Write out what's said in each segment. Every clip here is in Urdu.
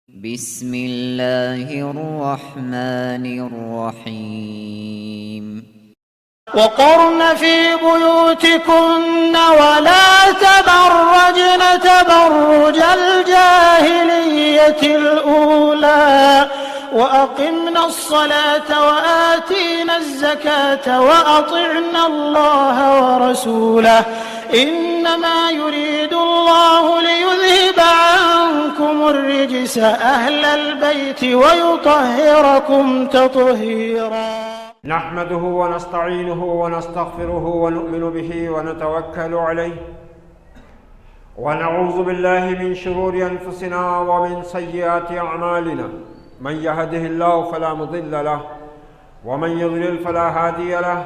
بسم الله الرحمن الرحيم وقرن في بيوتكن ولا تبرجن تبرج الجاهلية الأولى وأقمنا الصلاة وآتينا الزكاة وأطعنا الله ورسوله إنما يريد الله ليذهب عنكم الرجس أهل البيت ويطهركم تطهيرا. نحمده ونستعينه ونستغفره ونؤمن به ونتوكل عليه ونعوذ بالله من شرور أنفسنا ومن سيئات أعمالنا من يهده الله فلا مضل له ومن يضلل فلا هادي له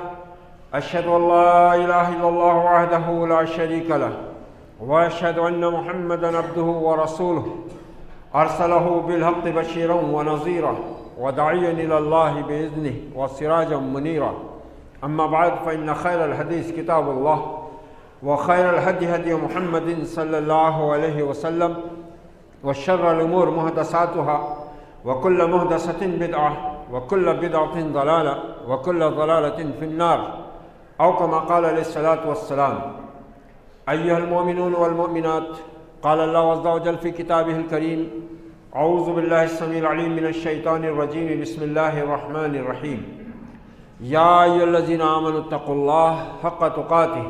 أشهد أن لا إله إلا الله وحده لا شريك له وأشهد أن محمدا عبده ورسوله أرسله بالحق بشيرا ونذيرا وداعيا إلى الله بإذنه وسراجا منيرا. أما بعد فإن خير الحديث كتاب الله وخير الهدي هدي محمد صلى الله عليه وسلم وشر الأمور محدثاتها وكل محدثة بدعة وكل بدعة ضلالة وكل ضلالة في النار أو كما قال عليه الصلاة والسلام. أيها المؤمنون والمؤمنات، قال الله عز وجل في كتابه الكريم: أعوذ بالله السميع العليم من الشيطان الرجيم، بسم الله الرحمن الرحيم. يا أيها الذين آمنوا اتقوا الله حق تقاته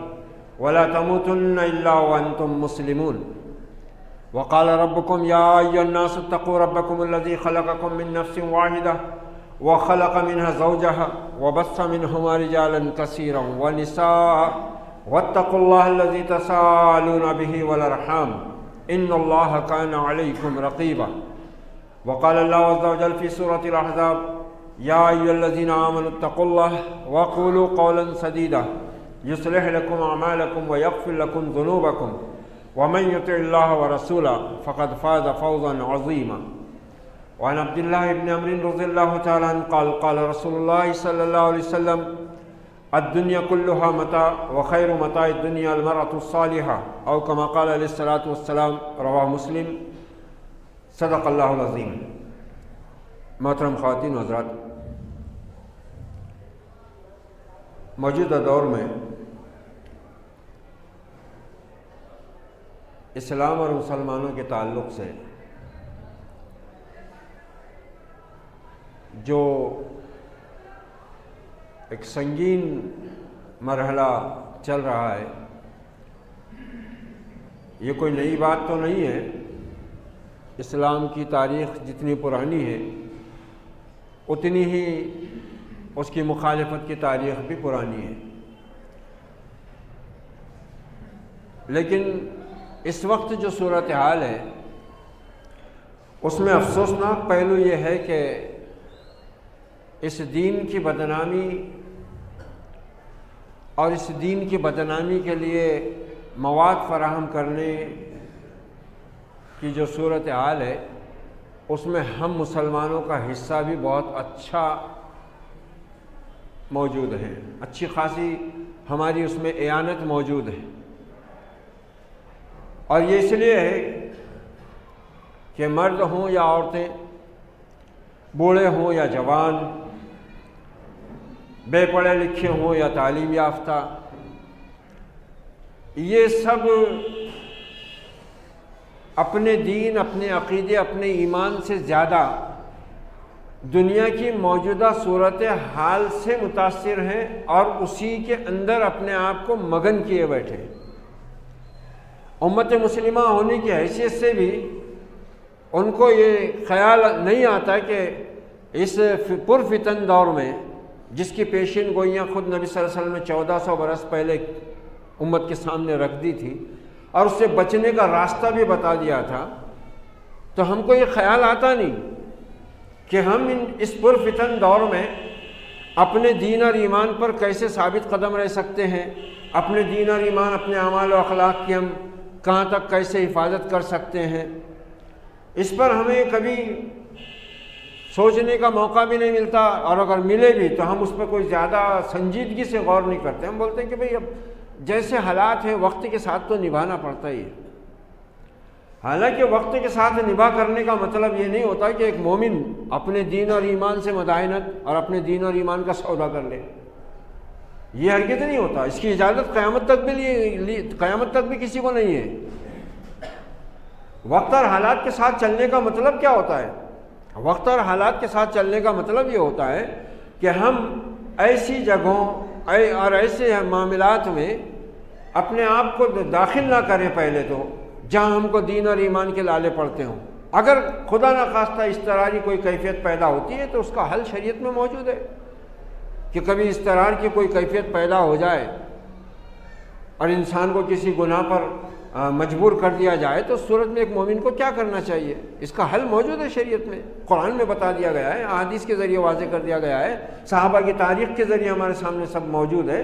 ولا تموتن إلا وأنتم مسلمون. وقال ربكم: يا أيها الناس اتقوا ربكم الذي خلقكم من نفس واحدة وخلق منها زوجها وبث منهما رجالا كثيرا ونساء واتقوا الله الذي تساءلون به والأرحام إن الله كان عليكم رقيبا. وقال الله عز وجل في سورة الأحزاب: يا أيها الذين آمنوا اتقوا الله وقولوا قولا سديدا يصلح لكم أعمالكم ويغفر لكم ذنوبكم ومن يطع الله ورسوله فقد فاز فوزا عظيما. وعن عبد الله بن عمرو رضي الله تعالى عنه قال: قال رسول الله صلى الله عليه وسلم: الدنيا كلها متاع وخير متاع الدنيا المرأة الصالحة أو كما قال عليه الصلاة والسلام. رواہ مسلم. صدق اللہ العظیم. محترم خواتین و حضرات، موجودہ دور میں اسلام اور مسلمانوں کے تعلق سے جو ایک سنگین مرحلہ چل رہا ہے، یہ کوئی نئی بات تو نہیں ہے. اسلام کی تاریخ جتنی پرانی ہے اتنی ہی اس کی مخالفت کی تاریخ بھی پرانی ہے. لیکن اس وقت جو صورتحال ہے اس میں افسوسناک پہلو یہ ہے کہ اس دین کی بدنامی اور اس دین کی بدنامی کے لیے مواد فراہم کرنے کی جو صورتحال ہے اس میں ہم مسلمانوں کا حصہ بھی بہت اچھا موجود ہے، اچھی خاصی ہماری اس میں اعانت موجود ہے. اور یہ اس لیے ہے کہ مرد ہوں یا عورتیں، بوڑھے ہوں یا جوان، بے پڑھے لکھے ہوں یا تعلیم یافتہ، یہ سب اپنے دین، اپنے عقیدے، اپنے ایمان سے زیادہ دنیا کی موجودہ صورت حال سے متاثر ہیں اور اسی کے اندر اپنے آپ کو مگن کیے بیٹھے. امت مسلمہ ہونے کی حیثیت سے بھی ان کو یہ خیال نہیں آتا کہ اس پرفتن دور میں جس کی پیشین گوئیاں خود نبی صلی اللہ علیہ وسلم نے 1400 برس پہلے امت کے سامنے رکھ دی تھی اور اس سے بچنے کا راستہ بھی بتا دیا تھا، تو ہم کو یہ خیال آتا نہیں کہ ہم اس پرفتن دور میں اپنے دین اور ایمان پر کیسے ثابت قدم رہ سکتے ہیں، اپنے دین اور ایمان، اپنے اعمال و اخلاق کی ہم کہاں تک کیسے حفاظت کر سکتے ہیں. اس پر ہمیں کبھی سوچنے کا موقع بھی نہیں ملتا، اور اگر ملے بھی تو ہم اس پر کوئی زیادہ سنجیدگی سے غور نہیں کرتے. ہم بولتے ہیں کہ بھئی اب جیسے حالات ہیں وقت کے ساتھ تو نبھانا پڑتا ہی ہے. حالانکہ وقت کے ساتھ نباہ کرنے کا مطلب یہ نہیں ہوتا کہ ایک مومن اپنے دین اور ایمان سے مداہنت اور اپنے دین اور ایمان کا سودا کر لے، یہ ہرگز نہیں ہوتا۔ اس کی اجازت قیامت تک بھی کسی کو نہیں ہے۔ وقت اور حالات کے ساتھ چلنے کا مطلب کیا ہوتا ہے؟ وقت اور حالات کے ساتھ چلنے کا مطلب یہ ہوتا ہے کہ ہم ایسی جگہوں اور ایسے معاملات میں اپنے آپ کو داخل نہ کریں پہلے تو جہاں ہم کو دین اور ایمان کے لالے پڑتے ہوں۔ اگر خدا نخواستہ اضطراری کوئی کیفیت پیدا ہوتی ہے تو اس کا حل شریعت میں موجود ہے کہ کبھی اضطرار کی کوئی کیفیت پیدا ہو جائے اور انسان کو کسی گناہ پر مجبور کر دیا جائے تو اس صورت میں ایک مومن کو کیا کرنا چاہیے، اس کا حل موجود ہے شریعت میں، قرآن میں بتا دیا گیا ہے، احادیث کے ذریعے واضح کر دیا گیا ہے، صحابہ کی تاریخ کے ذریعے ہمارے سامنے سب موجود ہے،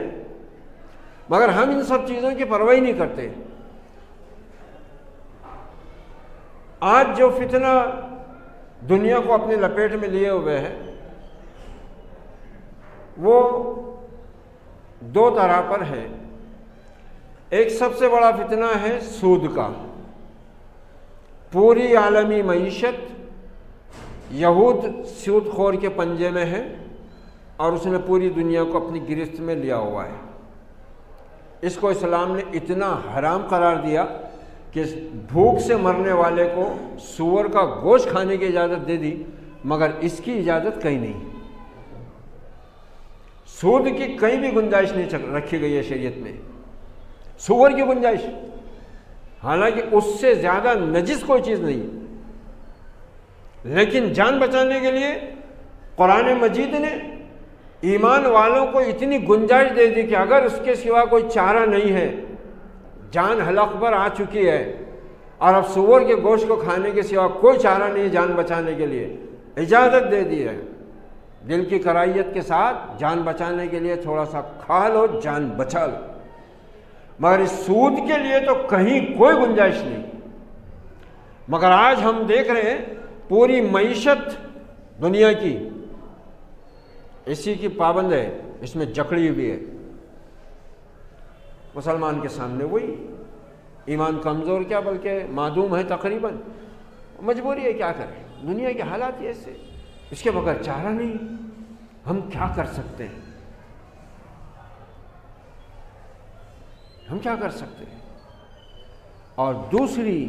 مگر ہم ان سب چیزوں کی پرواہ نہیں کرتے۔ آج جو فتنہ دنیا کو اپنے لپیٹ میں لیے ہوئے ہے وہ دو طرح پر ہے۔ ایک سب سے بڑا فتنہ ہے سود کا۔ پوری عالمی معیشت یہود سود خور کے پنجے میں ہے اور اس نے پوری دنیا کو اپنی گرفت میں لیا ہوا ہے۔ اس کو اسلام نے اتنا حرام قرار دیا کہ بھوک سے مرنے والے کو سور کا گوشت کھانے کی اجازت دے دی، مگر اس کی اجازت کہیں نہیں۔ سود کی کہیں بھی گنجائش نہیں رکھی گئی ہے شریعت میں، سور کی گنجائش، حالانکہ اس سے زیادہ نجس کوئی چیز نہیں، لیکن جان بچانے کے لیے قرآن مجید نے ایمان والوں کو اتنی گنجائش دے دی کہ اگر اس کے سوا کوئی چارہ نہیں ہے، جان حلق پر آ چکی ہے اور اب سور کے گوشت کو کھانے کے سوا کوئی چارہ نہیں جان بچانے کے لیے، اجازت دے دی ہے۔ دل کی کرائیت کے ساتھ جان بچانے کے لیے تھوڑا سا کھا لو، جان بچا لو، مگر اس سود کے لیے تو کہیں کوئی گنجائش نہیں۔ مگر آج ہم دیکھ رہے ہیں پوری معیشت دنیا کی اسی کی پابند ہے، اس میں جکڑی ہوئی ہے۔ مسلمان کے سامنے وہی ایمان کمزور کیا بلکہ معدوم ہے تقریباً، مجبوری ہے، کیا کریں، دنیا کے حالات ایسے، اس کے بغیر چارہ نہیں، ہم کیا کر سکتے ہیں، ہم کیا کر سکتے ہیں۔ اور دوسری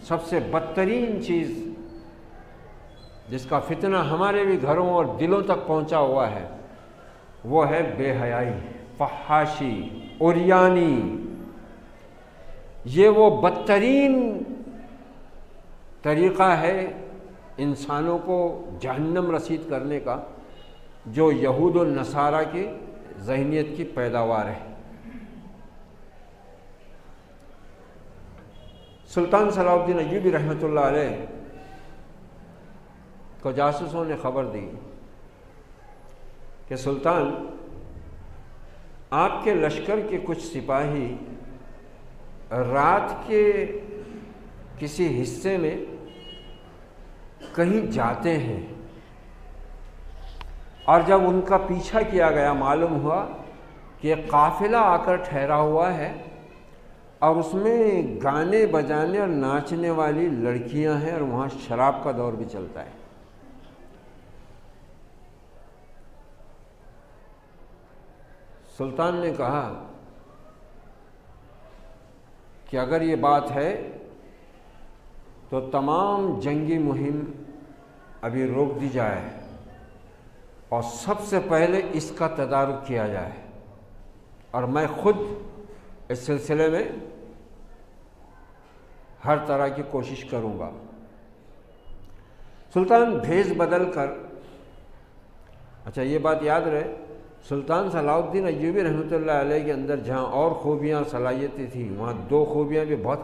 سب سے بدترین چیز جس کا فتنہ ہمارے بھی گھروں اور دلوں تک پہنچا ہوا ہے وہ ہے بے حیائی، فحاشی، عریانی۔ یہ وہ بدترین طریقہ ہے انسانوں کو جہنم رسید کرنے کا جو یہود و نصارہ کی ذہنیت کی پیداوار ہے۔ سلطان صلاح الدین ایوبی رحمۃ اللہ علیہ کو جاسوسوں نے خبر دی کہ سلطان، آپ کے لشکر کے کچھ سپاہی رات کے کسی حصے میں کہیں جاتے ہیں، اور جب ان کا پیچھا کیا گیا معلوم ہوا کہ ایک قافلہ آ کر ٹھہرا ہوا ہے اور اس میں گانے بجانے اور ناچنے والی لڑکیاں ہیں اور وہاں شراب کا دور بھی چلتا ہے۔ سلطان نے کہا کہ اگر یہ بات ہے تو تمام جنگی مہم ابھی روک دی جائے اور سب سے پہلے اس کا تدارک کیا جائے، اور میں خود اس سلسلے میں ہر طرح کی کوشش کروں گا۔ سلطان بھیس بدل کر، اچھا یہ بات یاد رہے، سلطان صلاح الدین ایوبی رحمۃ اللہ علیہ کے اندر جہاں اور خوبیاں صلاحیتیں تھیں وہاں دو خوبیاں بھی بہت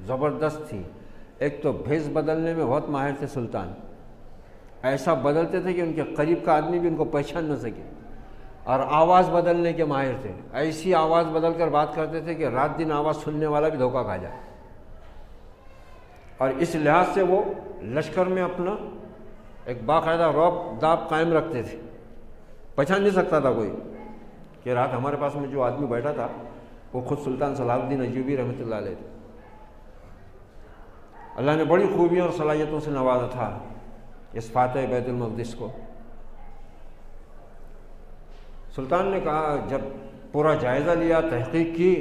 زبردست تھیں۔ ایک تو بھیس بدلنے میں بہت ماہر تھے سلطان، ایسا بدلتے تھے کہ ان کے قریب کا آدمی بھی ان کو پہچان نہ سکے، اور آواز بدلنے کے ماہر تھے، ایسی آواز بدل کر بات کرتے تھے کہ رات دن آواز سننے والا بھی دھوکہ کھا جائے، اور اس لحاظ سے وہ لشکر میں اپنا ایک باقاعدہ رعب داب قائم رکھتے تھے، پہچان نہیں سکتا تھا کوئی کہ رات ہمارے پاس میں جو آدمی بیٹھا تھا وہ خود سلطان صلاح الدین ایوبی رحمۃ اللہ علیہ تھے۔ اللہ نے بڑی خوبیوں اور صلاحیتوں سے نوازا تھا اس فاتح بیت المقدس کو۔ سلطان نے کہا، جب پورا جائزہ لیا، تحقیق کی،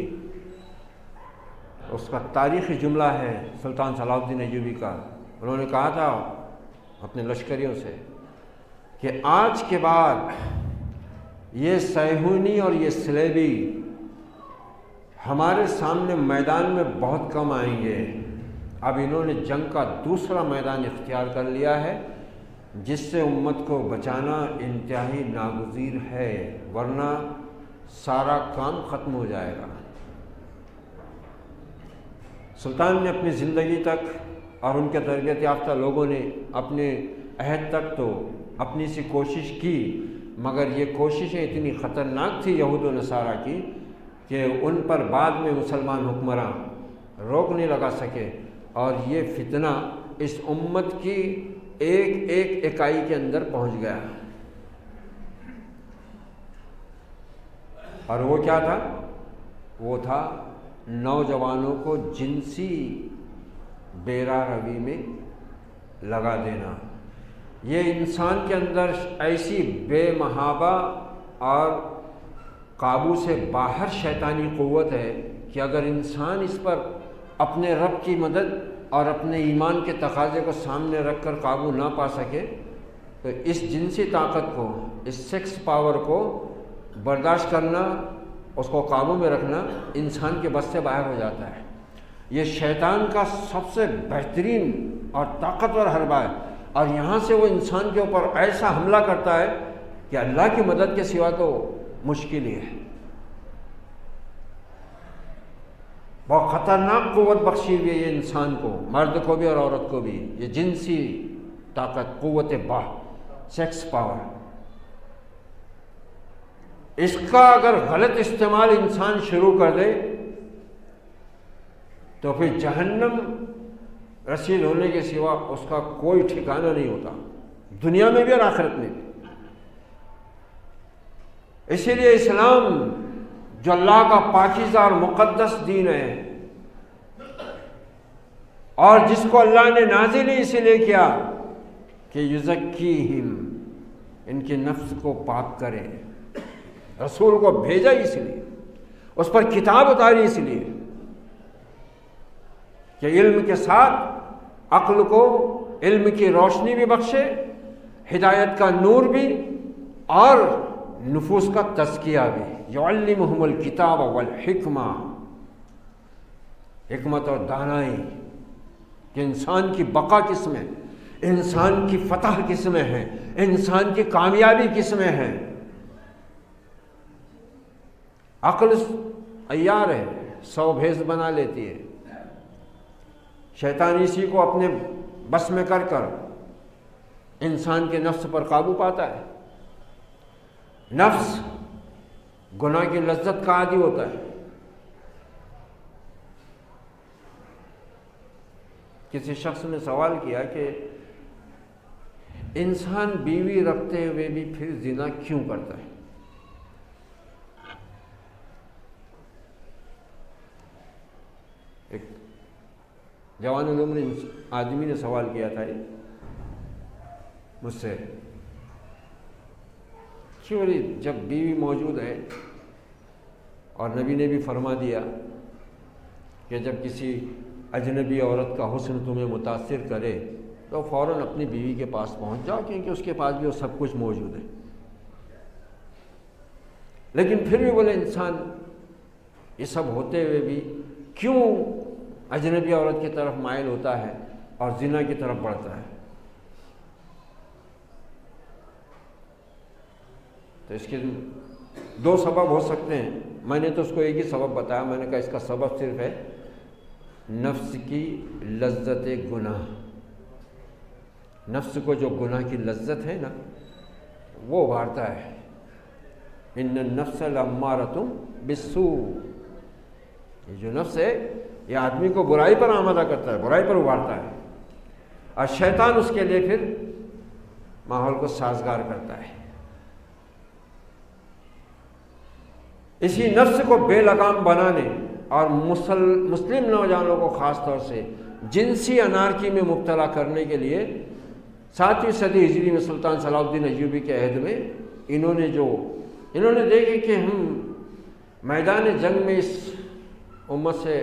اس کا تاریخی جملہ ہے سلطان صلاح الدین ایوبی کا۔ انہوں نے کہا تھا اپنے لشکریوں سے کہ آج کے بعد یہ صہیونی اور یہ صلیبی ہمارے سامنے میدان میں بہت کم آئیں گے۔ اب انہوں نے جنگ کا دوسرا میدان اختیار کر لیا ہے، جس سے امت کو بچانا انتہائی ناگزیر ہے، ورنہ سارا کام ختم ہو جائے گا۔ سلطان نے اپنی زندگی تک اور ان کے تربیت یافتہ لوگوں نے اپنے عہد تک تو اپنی سی کوشش کی، مگر یہ کوششیں اتنی خطرناک تھی یہود و نصارہ کی کہ ان پر بعد میں مسلمان حکمراں روک نہیں لگا سکے، اور یہ فتنہ اس امت کی ایک ایک اکائی کے اندر پہنچ گیا۔ اور وہ کیا تھا؟ وہ تھا نوجوانوں کو جنسی بیرا روی میں لگا دینا۔ یہ انسان کے اندر ایسی بے محابہ اور قابو سے باہر شیطانی قوت ہے کہ اگر انسان اس پر اپنے رب کی مدد اور اپنے ایمان کے تقاضے کو سامنے رکھ کر قابو نہ پا سکے تو اس جنسی طاقت کو، اس سیکس پاور کو برداشت کرنا، اس کو قابو میں رکھنا انسان کے بس سے باہر ہو جاتا ہے۔ یہ شیطان کا سب سے بہترین اور طاقتور حربہ ہے، اور یہاں سے وہ انسان کے اوپر ایسا حملہ کرتا ہے کہ اللہ کی مدد کے سوا تو مشکل ہی ہے۔ بہت خطرناک قوت بخشی ہوئی ہے یہ انسان کو، مرد کو بھی اور عورت کو بھی، یہ جنسی طاقت، قوت سیکس پاور۔ اس کا اگر غلط استعمال انسان شروع کر دے تو پھر جہنم رسید ہونے کے سوا اس کا کوئی ٹھکانہ نہیں ہوتا، دنیا میں بھی اور آخرت میں بھی۔ اسی لیے اسلام جو اللہ کا پاکیزہ اور مقدس دین ہے، اور جس کو اللہ نے نازل ہی اسی لیے کیا کہ یزکیہم، ان کے نفس کو پاک کرے، رسول کو بھیجا اس لیے، اس پر کتاب اتاری اس لیے کہ علم کے ساتھ عقل کو علم کی روشنی بھی بخشے، ہدایت کا نور بھی، اور نفوس کا تزکیہ بھی۔ یعلمہم الکتاب والحکمہ، حکمت اور دانائی کہ انسان کی بقا کس میں، انسان کی فتح کس میں ہے، انسان کی کامیابی کس میں ہے۔ عقل عیار ہے، 100 بھیس بنا لیتی ہے، شیطان اسی کو اپنے بس میں کر کر انسان کے نفس پر قابو پاتا ہے۔ نفس گناہ کی لذت کا عادی ہوتا ہے۔ کسی شخص نے سوال کیا کہ انسان بیوی رکھتے ہوئے بھی پھر زنا کیوں کرتا ہے؟ ایک جوان العمر آدمی نے سوال کیا تھا مجھ سے، کیوں جب بیوی موجود ہے اور نبی نے بھی فرما دیا کہ جب کسی اجنبی عورت کا حسن تمہیں متاثر کرے تو فوراً اپنی بیوی کے پاس پہنچ جاؤ، کیونکہ اس کے پاس بھی وہ سب کچھ موجود ہے۔ لیکن پھر بھی بولے انسان یہ سب ہوتے ہوئے بھی کیوں اجنبی عورت کی طرف مائل ہوتا ہے اور زنا کی طرف بڑھتا ہے؟ تو اس کے 2 سبب ہو سکتے ہیں۔ میں نے تو اس کو ایک ہی سبب بتایا، میں نے کہا اس کا سبب صرف ہے نفس کی لذت گناہ۔ نفس کو جو گناہ کی لذت ہے نا وہ ابھارتا ہے۔ ان النفس لامارۃ بالسوء، یہ جو نفس ہے یہ آدمی کو برائی پر آمادہ کرتا ہے، برائی پر ابھارتا ہے، اور شیطان اس کے لیے پھر ماحول کو سازگار کرتا ہے۔ اسی نفس کو بے لگام بنانے اور مسلم نوجوانوں کو خاص طور سے جنسی انارکی میں مبتلا کرنے کے لیے 7ویں صدی ہجری میں سلطان صلاح الدین ایوبی کے عہد میں انہوں نے دیکھے کہ ہم میدان جنگ میں اس امت سے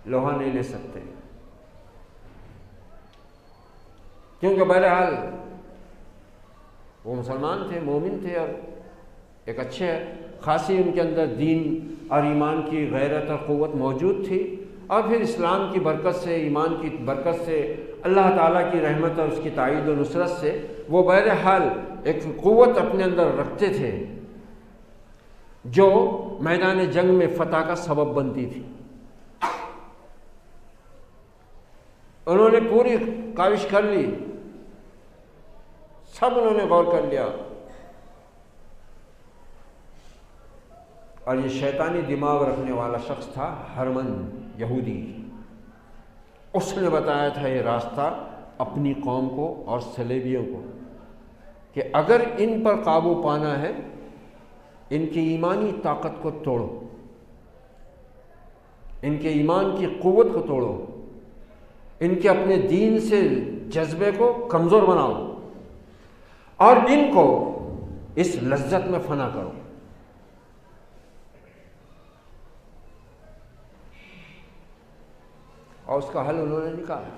لوہا نہیں لے سکتے، کیونکہ بہرحال وہ مسلمان تھے، مومن تھے، اور ایک اچھے خاصی ان کے اندر دین اور ایمان کی غیرت اور قوت موجود تھی، اور پھر اسلام کی برکت سے، ایمان کی برکت سے، اللہ تعالیٰ کی رحمت اور اس کی تائید و نصرت سے وہ بہرحال ایک قوت اپنے اندر رکھتے تھے جو میدان جنگ میں فتح کا سبب بنتی تھی۔ انہوں نے پوری کاوش کر لی، سب انہوں نے غور کر لیا، اور یہ شیطانی دماغ رکھنے والا شخص تھا ہرمن یہودی۔ اس نے بتایا تھا یہ راستہ اپنی قوم کو اور صلیبیوں کو کہ اگر ان پر قابو پانا ہے، ان کی ایمانی طاقت کو توڑو، ان کے ایمان کی قوت کو توڑو، ان کے اپنے دین سے جذبے کو کمزور بناؤ، اور ان کو اس لذت میں فنا کرو۔ اور اس کا حل انہوں نے نکالا،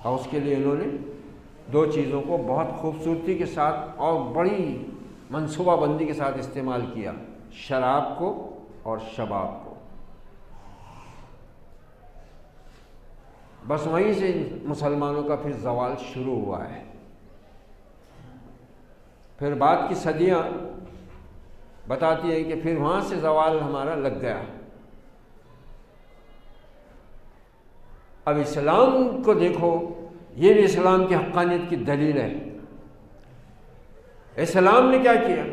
اور اس کے لیے انہوں نے 2 چیزوں کو بہت خوبصورتی کے ساتھ اور بڑی منصوبہ بندی کے ساتھ استعمال کیا، شراب کو اور شباب کو۔ بس وہیں سے مسلمانوں کا پھر زوال شروع ہوا ہے۔ پھر بعد کی صدیاں بتاتی ہیں کہ پھر وہاں سے زوال ہمارا لگ گیا۔ اب اسلام کو دیکھو، یہ بھی اسلام کی حقانیت کی دلیل ہے۔ اسلام نے کیا کیا؟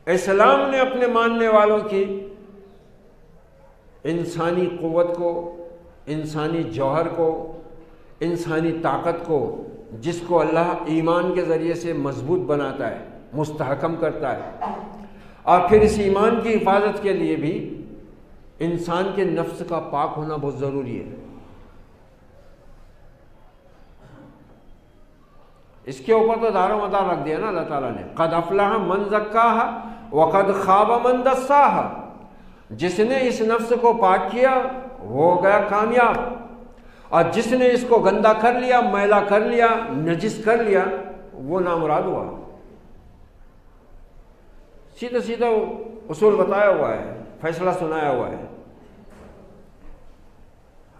اسلام نے اپنے ماننے والوں کی انسانی قوت کو، انسانی جوہر کو، انسانی طاقت کو، جس کو اللہ ایمان کے ذریعے سے مضبوط بناتا ہے، مستحکم کرتا ہے، اور پھر اس ایمان کی حفاظت کے لیے بھی انسان کے نفس کا پاک ہونا بہت ضروری ہے۔ اس کے اوپر تو دار و مدار رکھ دیا نا اللہ تعالیٰ نے، قد افلح من زکاہا وقد خاب من دساہا۔ جس نے اس نفس کو پاک کیا وہ ہو گیا کامیاب، اور جس نے اس کو گندا کر لیا، میلا کر لیا، نجس کر لیا، وہ نامراد ہوا۔ سیدھا سیدھا اصول بتایا ہوا ہے، فیصلہ سنایا ہوا ہے،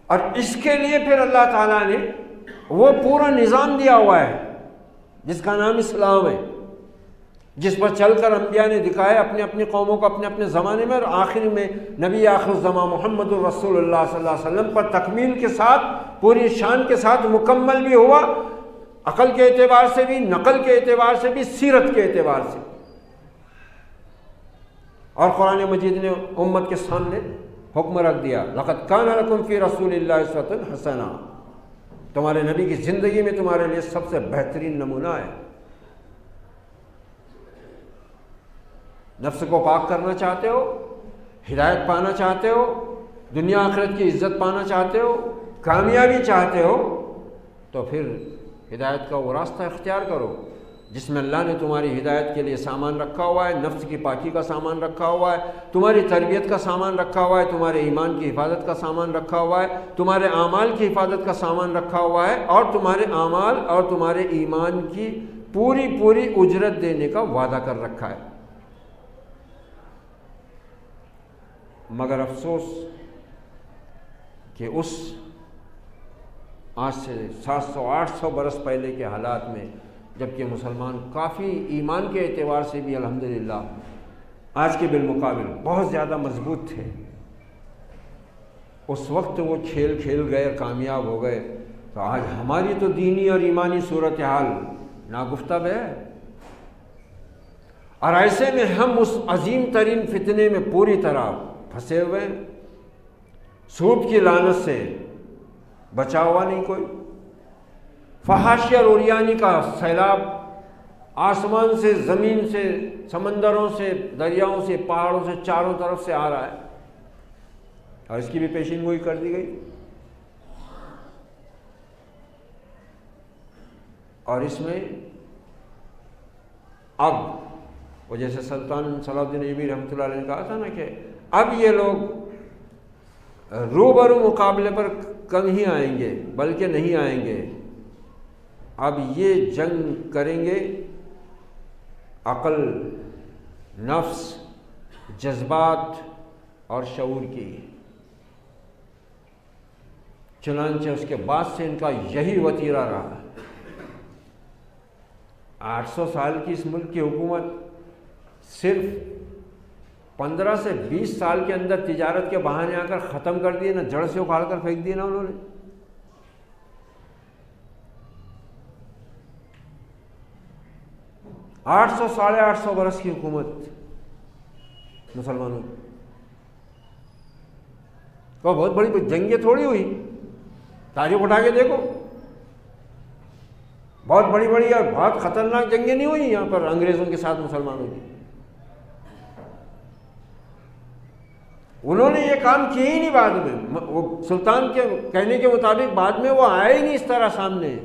اور اس کے لیے پھر اللہ تعالیٰ نے وہ پورا نظام دیا ہوا ہے جس کا نام اسلام ہے، جس پر چل کر انبیاء نے دکھائے اپنے اپنی قوموں کو اپنے اپنے زمانے میں، اور آخر میں نبی آخر الزمان محمد الرسول اللہ صلی اللہ علیہ وسلم پر تکمیل کے ساتھ، پوری شان کے ساتھ مکمل بھی ہوا، عقل کے اعتبار سے بھی، نقل کے اعتبار سے بھی، سیرت کے اعتبار سے۔ اور قرآن مجید نے امت کے سامنے حکم رکھ دیا، لقد کان لکم فی رسول اللہ اسوۃ حسنہ، تمہارے نبی کی زندگی میں تمہارے لیے سب سے بہترین نمونہ ہے۔ نفس کو پاک کرنا چاہتے ہو، ہدایت پانا چاہتے ہو، دنیا آخرت کی عزت پانا چاہتے ہو، کامیابی چاہتے ہو، تو پھر ہدایت کا وہ راستہ اختیار کرو جس میں اللہ نے تمہاری ہدایت کے لیے سامان رکھا ہوا ہے، نفس کی پاکی کا سامان رکھا ہوا ہے، تمہاری تربیت کا سامان رکھا ہوا ہے، تمہارے ایمان کی حفاظت کا سامان رکھا ہوا ہے، تمہارے اعمال کی حفاظت کا سامان رکھا ہوا ہے، اور تمہارے اعمال اور تمہارے ایمان کی پوری پوری اجرت دینے کا وعدہ کر رکھا ہے۔ مگر افسوس کہ اس آج سے 700-800 برس پہلے کے حالات میں، جبکہ مسلمان کافی ایمان کے اعتبار سے بھی الحمدللہ آج کے بالمقابل بہت زیادہ مضبوط تھے، اس وقت وہ کھیل کھیل گئے، کامیاب ہو گئے، تو آج ہماری تو دینی اور ایمانی صورتحال ناگفتہ ہے، اور ایسے میں ہم اس عظیم ترین فتنے میں پوری طرح پھنسے ہوئے ہیں، سود کی لعنت سے بچا ہوا نہیں کوئی، فحاشی اور عریانی کا سیلاب آسمان سے، زمین سے، سمندروں سے، دریاؤں سے، پہاڑوں سے، چاروں طرف سے آ رہا ہے، اور اس کی بھی پیشین گوئی کر دی گئی۔ اور اس میں اب وہ جیسے سلطان صلاح الدین ایوبی رحمۃ اللہ علیہ نے کہا تھا نا کہ اب یہ لوگ روبرو مقابلے پر کم ہی آئیں گے، بلکہ نہیں آئیں گے، اب یہ جنگ کریں گے عقل، نفس، جذبات اور شعور کی۔ چنانچہ اس کے بعد سے ان کا یہی وتیرہ رہا۔ 800 سال کی اس ملک کی حکومت صرف 15 سے 20 سال کے اندر تجارت کے بہانے آ کر ختم کر دیے نا، جڑ سے اکھاڑ کر پھینک دیے نا انہوں نے۔ 800 ساڑھے 800 برس کی حکومت مسلمانوں کی، تو بہت بڑی جنگیں تھوڑی ہوئی، تاریخ اٹھا کے دیکھو، بہت بڑی بڑی اور بہت خطرناک جنگیں نہیں ہوئی یہاں پر انگریزوں کے ساتھ مسلمانوں کی۔ انہوں نے یہ کام کیے ہی نہیں، بعد میں وہ سلطان کے کہنے کے مطابق بعد میں وہ آئے ہی نہیں اس طرح سامنے،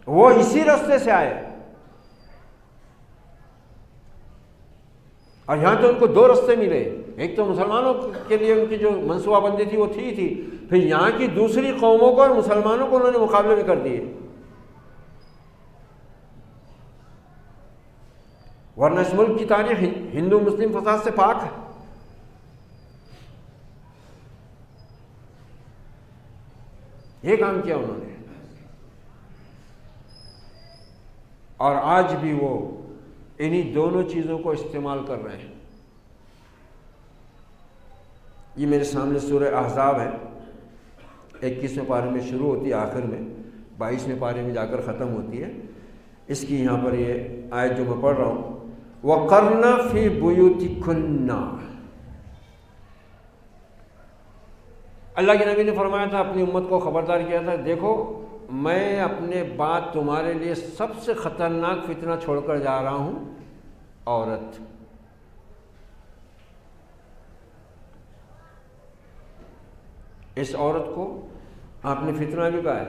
وہ اسی راستے سے آئے۔ اور یہاں تو ان کو 2 راستے ملے، ایک تو مسلمانوں کے لیے ان کی جو منصوبہ بندی تھی وہ تھی، پھر یہاں کی دوسری قوموں کو اور مسلمانوں کو انہوں نے مقابلے میں کر دیے۔ ورنہ اس ملک کی تاریخ ہندو مسلم فساد سے پاک ہے۔ یہ کام کیا انہوں نے، اور آج بھی وہ انہی دونوں چیزوں کو استعمال کر رہے ہیں۔ یہ میرے سامنے سورہ احزاب ہے، 21ویں پارے میں شروع ہوتی ہے، آخر میں 22ویں پارے میں جا کر ختم ہوتی ہے۔ اس کی یہاں پر یہ آیت جو میں پڑھ رہا ہوں، وَقَرْنَ فِي بُيُوتِكُنَّ، اللہ کے نبی نے فرمایا تھا، اپنی امت کو خبردار کیا تھا، دیکھو میں اپنے بعد تمہارے لیے سب سے خطرناک فتنہ چھوڑ کر جا رہا ہوں، عورت۔ اس عورت کو آپ نے فتنہ بھی کہا ہے،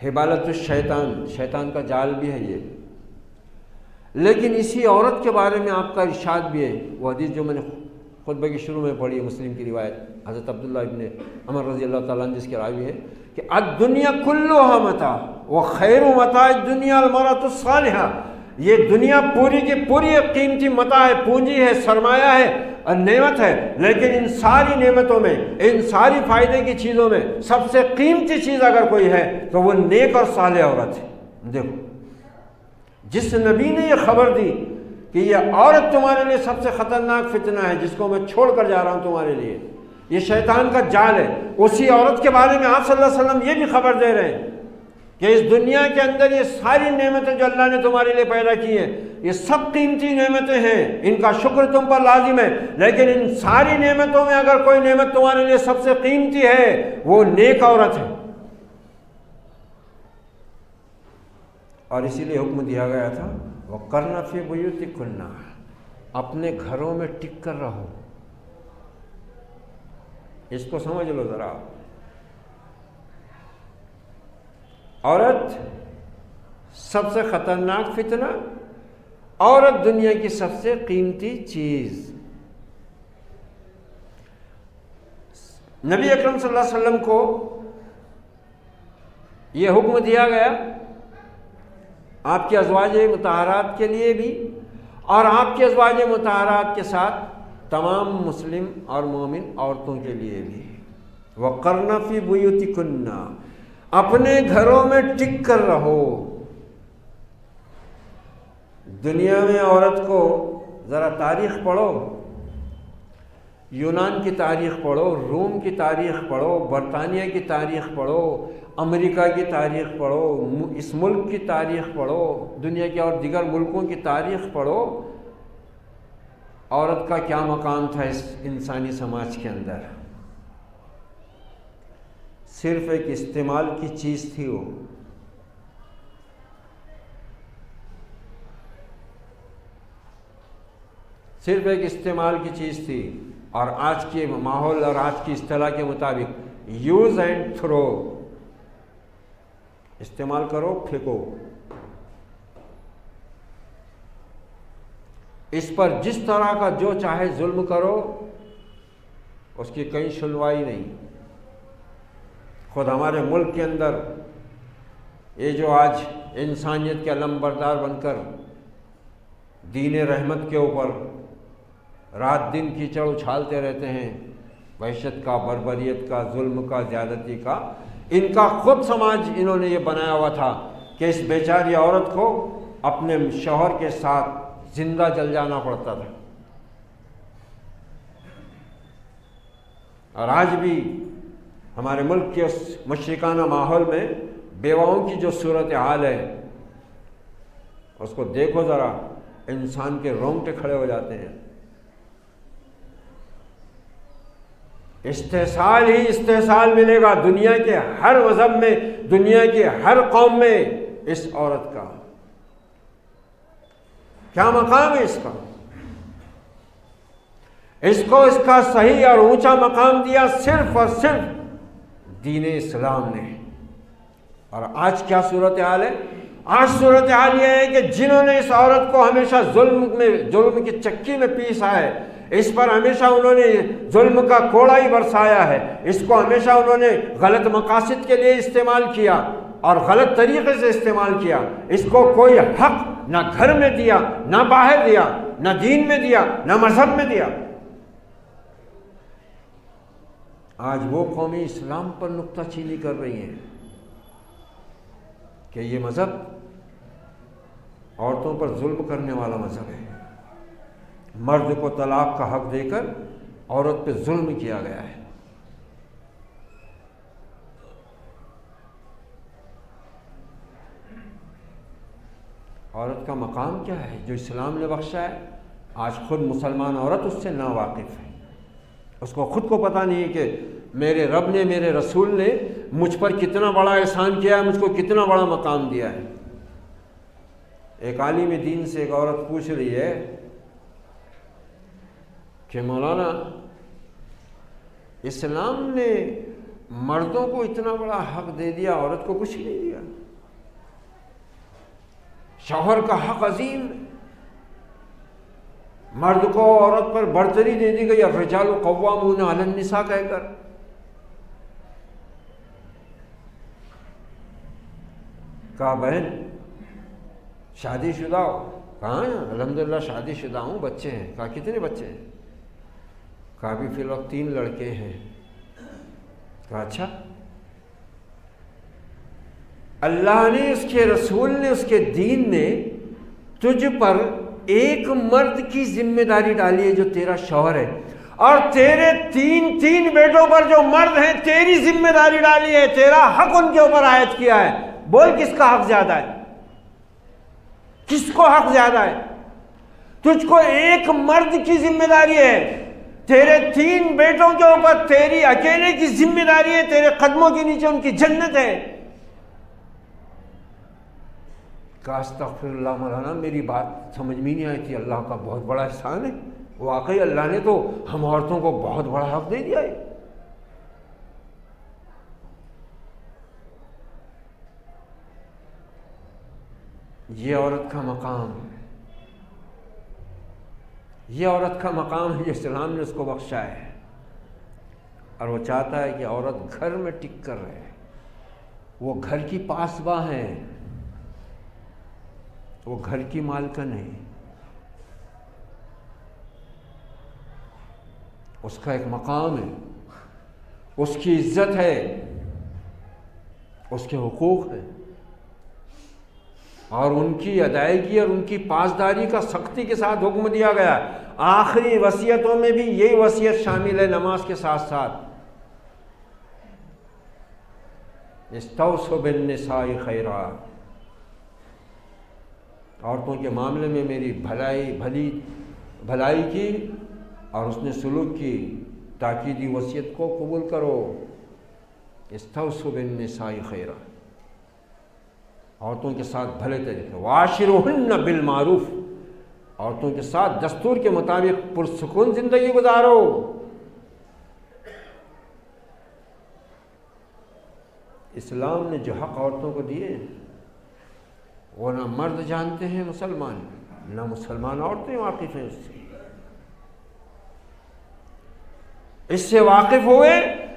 حبالت الشیطان، شیطان کا جال بھی ہے یہ، لیکن اسی عورت کے بارے میں آپ کا ارشاد بھی ہے، وہ حدیث جو میں نے خطبے کے شروع میں پڑھی ہے، مسلم کی روایت، حضرت عبداللہ ابن عمر رضی اللہ تعالیٰ عنہ جس کے راوی ہے کہ الدنیا کلھا متاع وخیر متاع الدنیا المرأۃ الصالحہ، یہ دنیا پوری کی پوری ایک قیمتی متاع ہے، پونجی ہے، سرمایہ ہے اور نعمت ہے، لیکن ان ساری نعمتوں میں، ان ساری فائدے کی چیزوں میں سب سے قیمتی چیز اگر کوئی ہے تو وہ نیک اور صالح عورت ہے۔ دیکھو جس نبی نے یہ خبر دی کہ یہ عورت تمہارے لیے سب سے خطرناک فتنہ ہے جس کو میں چھوڑ کر جا رہا ہوں تمہارے لیے، یہ شیطان کا جال ہے، اسی عورت کے بارے میں آپ صلی اللہ علیہ وسلم یہ بھی خبر دے رہے ہیں کہ اس دنیا کے اندر یہ ساری نعمتیں جو اللہ نے تمہارے لیے پیدا کی ہیں، یہ سب قیمتی نعمتیں ہیں، ان کا شکر تم پر لازم ہے، لیکن ان ساری نعمتوں میں اگر کوئی نعمت تمہارے لیے سب سے قیمتی ہے وہ نیک عورت ہے۔ اور اسی لیے حکم دیا گیا تھا وَقَرْنَ فِي بُيُوتِكُنَّ، اپنے گھروں میں ٹک کر رہو۔ اس کو سمجھ لو ذرا، عورت سب سے خطرناک فتنہ، عورت دنیا کی سب سے قیمتی چیز۔ نبی اکرم صلی اللہ علیہ وسلم کو یہ حکم دیا گیا آپ کی ازواج مطہرات کے لیے بھی، اور آپ کی ازواج مطہرات کے ساتھ تمام مسلم اور مومن عورتوں کے لیے بھی۔ وَقَرْنَ فِي بُيُوتِكُنَّ، اپنے گھروں میں ٹک کر رہو۔ دنیا میں عورت کو ذرا تاریخ پڑھو، یونان کی تاریخ پڑھو، روم کی تاریخ پڑھو، برطانیہ کی تاریخ پڑھو، امریکہ کی تاریخ پڑھو، اس ملک کی تاریخ پڑھو، دنیا کے اور دیگر ملکوں کی تاریخ پڑھو، عورت کا کیا مقام تھا اس انسانی سماج کے اندر۔ صرف ایک استعمال کی چیز تھی وہ، صرف ایک استعمال کی چیز تھی، اور آج کے ماحول اور آج کی اصطلاح کے مطابق یوز اینڈ تھرو، استعمال کرو پھینکو۔ اس پر جس طرح کا جو چاہے ظلم کرو، اس کی کہیں سنوائی نہیں۔ خود ہمارے ملک کے اندر یہ جو آج انسانیت کے علم بردار بن کر دین رحمت کے اوپر رات دن کیچڑ اچھالتے رہتے ہیں، وحشت کا، بربریت کا، ظلم کا، زیادتی کا، ان کا خود سماج انہوں نے یہ بنایا ہوا تھا کہ اس بیچاری عورت کو اپنے شوہر کے ساتھ زندہ جل جانا پڑتا تھا۔ اور آج بھی ہمارے ملک کے اس مشرکانہ ماحول میں بیواؤں کی جو صورتحال ہے، اس کو دیکھو ذرا، انسان کے رونگٹے کھڑے ہو جاتے ہیں۔ استحصال ہی استحصال ملے گا دنیا کے ہر مذہب میں، دنیا کی ہر قوم میں اس عورت کا کیا مقام ہے۔ اس کا، اس کو اس کا صحیح اور اونچا مقام دیا صرف اور صرف دین اسلام نے۔ اور آج کیا صورتحال ہے؟ آج صورتحال یہ ہے کہ جنہوں نے اس عورت کو ہمیشہ ظلم کی چکی میں پیسا ہے، اس پر ہمیشہ انہوں نے ظلم کا کوڑا ہی برسایا ہے، اس کو ہمیشہ انہوں نے غلط مقاصد کے لیے استعمال کیا اور غلط طریقے سے استعمال کیا، اس کو کوئی حق نہ گھر میں دیا، نہ باہر دیا، نہ دین میں دیا، نہ مذہب میں دیا۔ آج وہ قومی اسلام پر نکتہ چینی کر رہی ہیں کہ یہ مذہب عورتوں پر ظلم کرنے والا مذہب ہے، مرد کو طلاق کا حق دے کر عورت پہ ظلم کیا گیا ہے۔ عورت کا مقام کیا ہے جو اسلام نے بخشا ہے؟ آج خود مسلمان عورت اس سے ناواقف ہے، اس کو خود کو پتہ نہیں ہے کہ میرے رب نے، میرے رسول نے مجھ پر کتنا بڑا احسان کیا ہے، مجھ کو کتنا بڑا مقام دیا ہے۔ ایک عالم دین سے ایک عورت پوچھ رہی ہے کہ مولانا، اسلام نے مردوں کو اتنا بڑا حق دے دیا، عورت کو کچھ نہیں دیا، شوہر کا حق عظیم ہے، مرد کو عورت پر برتری دے دی گئی، الرجال قوامون علی النساء کہہ کر۔ کہا بہن شادی شدہ ہو؟ کہاں؟ الحمدللہ شادی شدہ ہوں، بچے ہیں۔ کہا کتنے بچے ہیں؟ کہا بھی فی الوقت 3 لڑکے ہیں۔ کہا اچھا، اللہ نے، اس کے رسول نے، اس کے دین نے تجھ پر ایک مرد کی ذمہ داری ڈالی ہے جو تیرا شوہر ہے، اور تیرے 3 بیٹوں پر جو مرد ہیں تیری ذمہ داری ڈالی ہے، تیرا حق ان کے اوپر عائد کیا ہے۔ بول کس کا حق زیادہ ہے؟ کس کو حق زیادہ ہے؟ تجھ کو ایک مرد کی ذمہ داری ہے، تیرے 3 بیٹوں کے اوپر تیری اکیلے کی ذمہ داری ہے، تیرے قدموں کے نیچے ان کی جنت ہے۔ کہا استغفر اللہ مولانا، میری بات سمجھ میں نہیں آئی تھی، اللہ کا بہت بڑا احسان ہے، واقعی اللہ نے تو ہم عورتوں کو بہت بڑا حق دے دیا ہے۔ یہ عورت کا مقام، یہ عورت کا مقام ہے جو اسلام نے اس کو بخشا ہے، اور وہ چاہتا ہے کہ عورت گھر میں ٹک کر رہے، وہ گھر کی پاسباں ہے، وہ گھر کی مالکن ہے، اس کا ایک مقام ہے، اس کی عزت ہے، اس کے حقوق ہیں، اور ان کی ادائیگی اور ان کی پاسداری کا سختی کے ساتھ حکم دیا گیا۔ آخری وصیتوں میں بھی یہی وصیت شامل ہے نماز کے ساتھ ساتھ، استوصوا بالنساء خیرا، عورتوں کے معاملے میں میری بھلائی کی اور اس نے سلوک کی، تاکیدی وصیت کو قبول کرو، استوصوا بالنساء خیرا، عورتوں کے ساتھ بھلے طریقے، وعاشروہن بالمعروف، عورتوں کے ساتھ دستور کے مطابق پرسکون زندگی گزارو۔ اسلام نے جو حق عورتوں کو دیے وہ نہ مرد جانتے ہیں مسلمان، نہ مسلمان عورتیں واقف ہیں اس سے واقف ہوئے،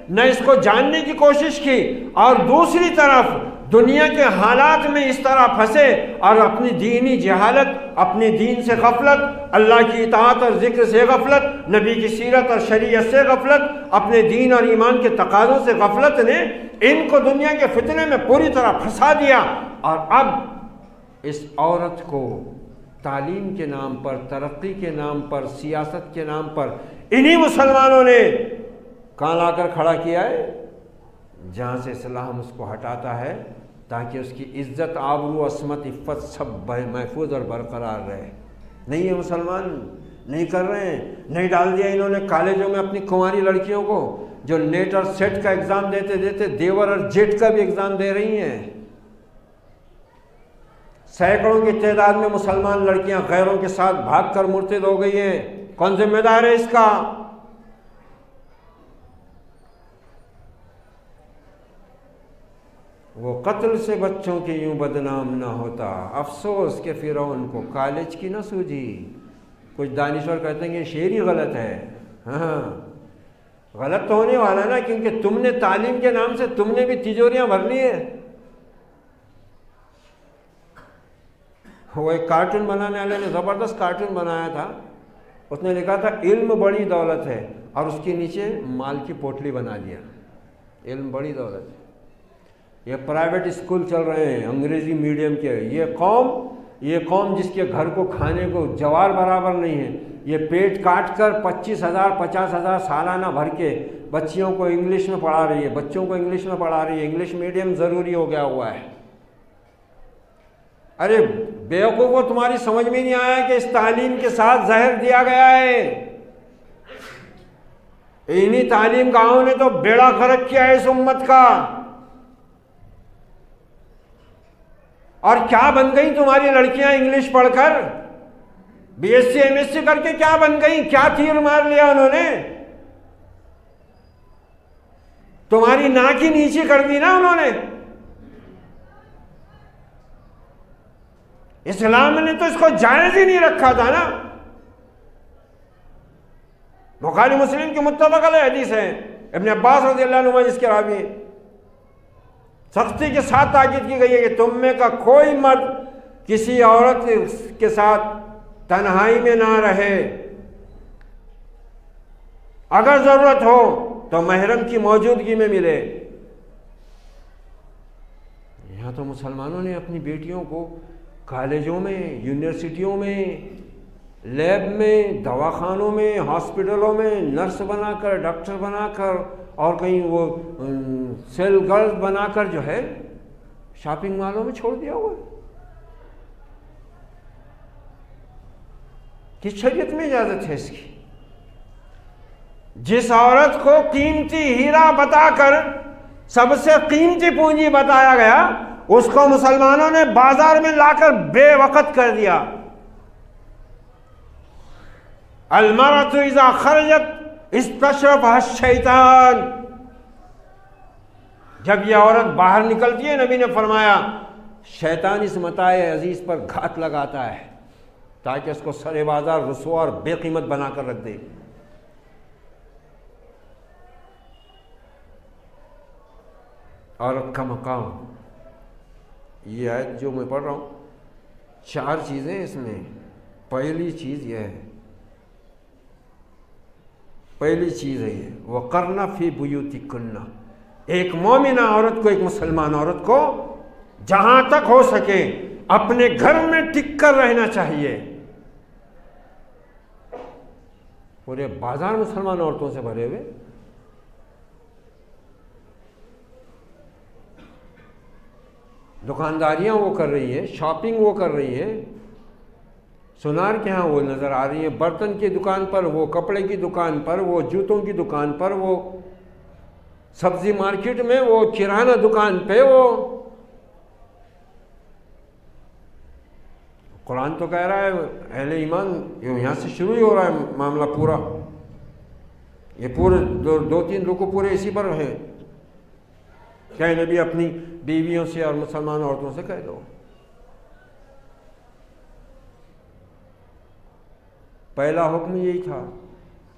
نہ اس کو جاننے کی کوشش کی، اور دوسری طرف دنیا کے حالات میں اس طرح پھنسے اور اپنی دینی جہالت، اپنے دین سے غفلت، اللہ کی اطاعت اور ذکر سے غفلت، نبی کی سیرت اور شریعت سے غفلت، اپنے دین اور ایمان کے تقاضوں سے غفلت نے ان کو دنیا کے فتنے میں پوری طرح پھنسا دیا۔ اور اب اس عورت کو تعلیم کے نام پر، ترقی کے نام پر، سیاست کے نام پر انہی مسلمانوں نے کہاں لا کر کھڑا کیا ہے جہاں سے اسلام اس کو ہٹاتا ہے تاکہ اس کی عزت، آبرو، عصمت، عفت سب محفوظ اور برقرار رہے۔ نہیں ہے مسلمان، نہیں کر رہے ہیں۔ نہیں ڈال دیا انہوں نے کالجوں میں اپنی کنواری لڑکیوں کو، جو نیٹ اور سیٹ کا ایگزام دیتے دیتے دیور اور جیٹ کا بھی ایگزام دے رہی ہیں۔ سینکڑوں کی تعداد میں مسلمان لڑکیاں غیروں کے ساتھ بھاگ کر مرتد ہو گئی ہیں۔ کون ذمہ دار ہے اس کا؟ وہ قتل سے بچوں کی یوں بدنام نہ ہوتا، افسوس کہ فرعون کو کالج کی نہ سوجھی۔ کچھ دانشور کہتے ہیں کہ شعر ہی غلط ہے۔ ہاں غلط تو ہونے والا نا، کیونکہ تم نے تعلیم کے نام سے تم نے بھی تجوریاں بھر لی ہیں۔ وہ ایک کارٹون بنانے والے نے زبردست کارٹون بنایا تھا، اس نے لکھا تھا علم بڑی دولت ہے، اور اس کے نیچے مال کی پوٹلی بنا دیا، علم بڑی دولت ہے۔ یہ پرائیویٹ اسکول چل رہے ہیں انگریزی میڈیم کے، یہ قوم جس کے گھر کو کھانے کو جوار برابر نہیں ہے، یہ پیٹ کاٹ کر 25,000 50,000 سالانہ بھر کے بچیوں کو انگلش میں پڑھا رہی ہے، بچوں کو انگلش میں پڑھا رہی ہے۔ انگلش میڈیم ضروری ہو گیا ہوا ہے۔ ارے بیوقوفو، تمہاری سمجھ میں نہیں آیا کہ اس تعلیم کے ساتھ زہر دیا گیا ہے؟ انہی تعلیم گاہوں نے تو بیڑا غرق کیا ہے اس امت کا۔ اور کیا بن گئی تمہاری لڑکیاں انگلش پڑھ کر؟ B S C M S C کر کے کیا بن گئی؟ کیا تیر مار لیا انہوں نے؟ تمہاری ناک ہی نیچی کر دی نا انہوں نے۔ اسلام نے تو اس کو جائز ہی نہیں رکھا تھا نا۔ بخاری مسلم کی متفق علیہ حدیث ہے، ابن عباس رضی اللہ عنہ جس کے راوی، سختی کے ساتھ تاکید کی گئی ہے کہ تم میں کا کوئی مرد کسی عورت کے ساتھ تنہائی میں نہ رہے، اگر ضرورت ہو تو محرم کی موجودگی میں ملے۔ یہاں تو مسلمانوں نے اپنی بیٹیوں کو کالجوں میں، یونیورسٹیوں میں، لیب میں، دواخانوں میں، ہاسپٹلوں میں نرس بنا کر، ڈاکٹر بنا کر، اور کہیں وہ سیل گرلز بنا کر جو ہے شاپنگ مالوں میں چھوڑ دیا ہوا ہے۔ کس شریعت میں اجازت ہے اس کی؟ جس عورت کو قیمتی ہیرا بتا کر سب سے قیمتی پونجی بتایا گیا، اس کو مسلمانوں نے بازار میں لا کر بے وقت کر دیا۔ المرأة اذا خرجت استشرفها الشیطان، جب یہ عورت باہر نکلتی ہے، نبی نے فرمایا شیطان اس متاع عزیز پر گھات لگاتا ہے تاکہ اس کو سر بازار رسوا اور بے قیمت بنا کر رکھ دے۔ عورت کا مقام، یہ آیت جو میں پڑھ رہا ہوں، 4 چیزیں اس میں۔ پہلی چیز یہ ہے، پہلی چیز ہے یہ وَقَرْنَ فِي بُيُوتِكُنَّ، ایک مومنہ عورت کو، ایک مسلمان عورت کو جہاں تک ہو سکے اپنے گھر میں ٹک کر رہنا چاہیے۔ پورے بازار مسلمان عورتوں سے بھرے ہوئے، دکانداریاں وہ کر رہی ہے، شاپنگ وہ کر رہی ہے، سونار کے ہاں وہ نظر آ رہی ہے، برتن کی دکان پر، وہ کپڑے کی دکان پر، وہ جوتوں کی دکان پر، وہ سبزی مارکیٹ میں، وہ کرانہ دکان پہ، وہ قرآن تو کہہ رہا ہے اہل ایمان، یہاں سے شروع ہی ہو رہا ہے معاملہ پورا، یہ پورے دو تین رکوع پورے اسی پر ہے کہ نبی اپنی بیویوں سے اور مسلمان عورتوں سے کہہ دو۔ پہلا حکم یہی تھا۔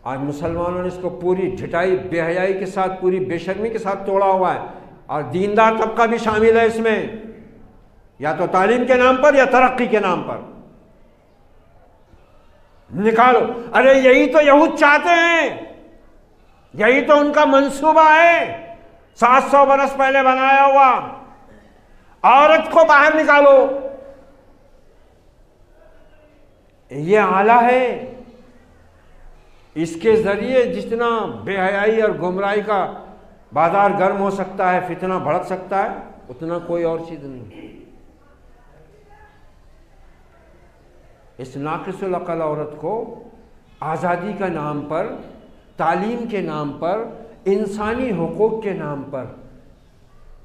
آج مسلمانوں نے اس کو پوری ڈھٹائی، بے حیائی کے ساتھ، پوری بے شرمی کے ساتھ توڑا ہوا ہے، اور دیندار طبقہ بھی شامل ہے اس میں، یا تو تعلیم کے نام پر یا ترقی کے نام پر۔ نکالو، ارے یہی تو یہود چاہتے ہیں، یہی تو ان کا منصوبہ ہے 700 برس پہلے بنایا ہوا۔ عورت کو باہر نکالو، یہ آلہ ہے، اس کے ذریعے جتنا بے حیائی اور گمراہی کا بازار گرم ہو سکتا ہے، فتنہ بھڑک سکتا ہے، اتنا کوئی اور چیز نہیں۔ اس ناقص العقل عورت کو آزادی کا نام پر، تعلیم کے نام پر، انسانی حقوق کے نام پر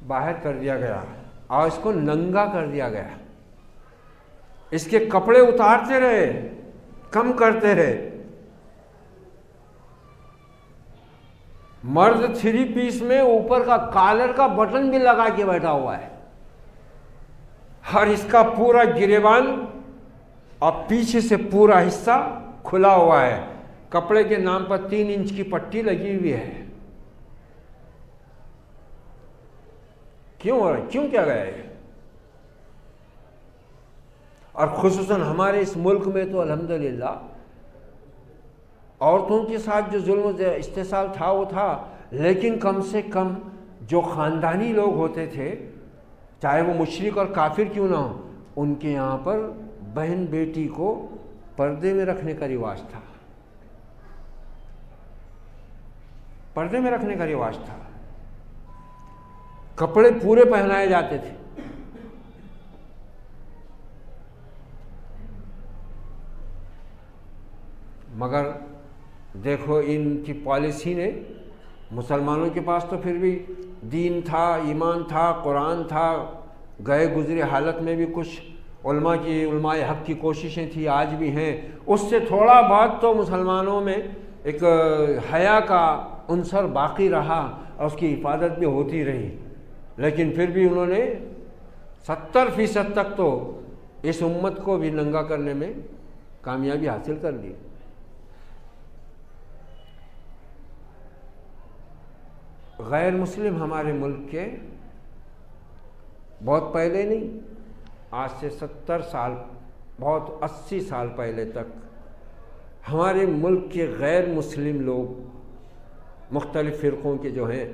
باہر کر دیا گیا اور اس کو ننگا کر دیا گیا۔ اس کے کپڑے اتارتے رہے، کم کرتے رہے۔ مرد 3 پیس میں اوپر کا کالر کا بٹن بھی لگا کے بیٹھا ہوا ہے، اور اس کا پورا گریبان اور پیچھے سے پورا حصہ کھلا ہوا ہے، کپڑے کے نام پر 3 انچ کی پٹی لگی ہوئی ہے۔ کیوں ہو رہا ہے؟ کیوں کیا گیا ہے؟ اور خصوصاً ہمارے اس ملک میں تو الحمدللہ عورتوں کے ساتھ جو ظلم و استحصال تھا وہ تھا، لیکن کم سے کم جو خاندانی لوگ ہوتے تھے، چاہے وہ مشرک اور کافر کیوں نہ ہو، ان کے یہاں پر بہن بیٹی کو پردے میں رکھنے کا رواج تھا، پردے میں رکھنے کا رواج تھا، کپڑے پورے پہنائے جاتے تھے۔ مگر دیکھو ان کی پالیسی نے، مسلمانوں کے پاس تو پھر بھی دین تھا، ایمان تھا، قرآن تھا، گئے گزرے حالت میں بھی کچھ علماء حق کی کوششیں تھیں، آج بھی ہیں، اس سے تھوڑا بہت تو مسلمانوں میں ایک حیا کا عنصر باقی رہا اور اس کی حفاظت بھی ہوتی رہی، لیکن پھر بھی انہوں نے 70% تک تو اس امت کو بھی ننگا کرنے میں کامیابی حاصل کر لی۔ غیر مسلم ہمارے ملک کے بہت پہلے نہیں، آج سے 70 سال، بہت 80 سال پہلے تک ہمارے ملک کے غیر مسلم لوگ، مختلف فرقوں کے جو ہیں،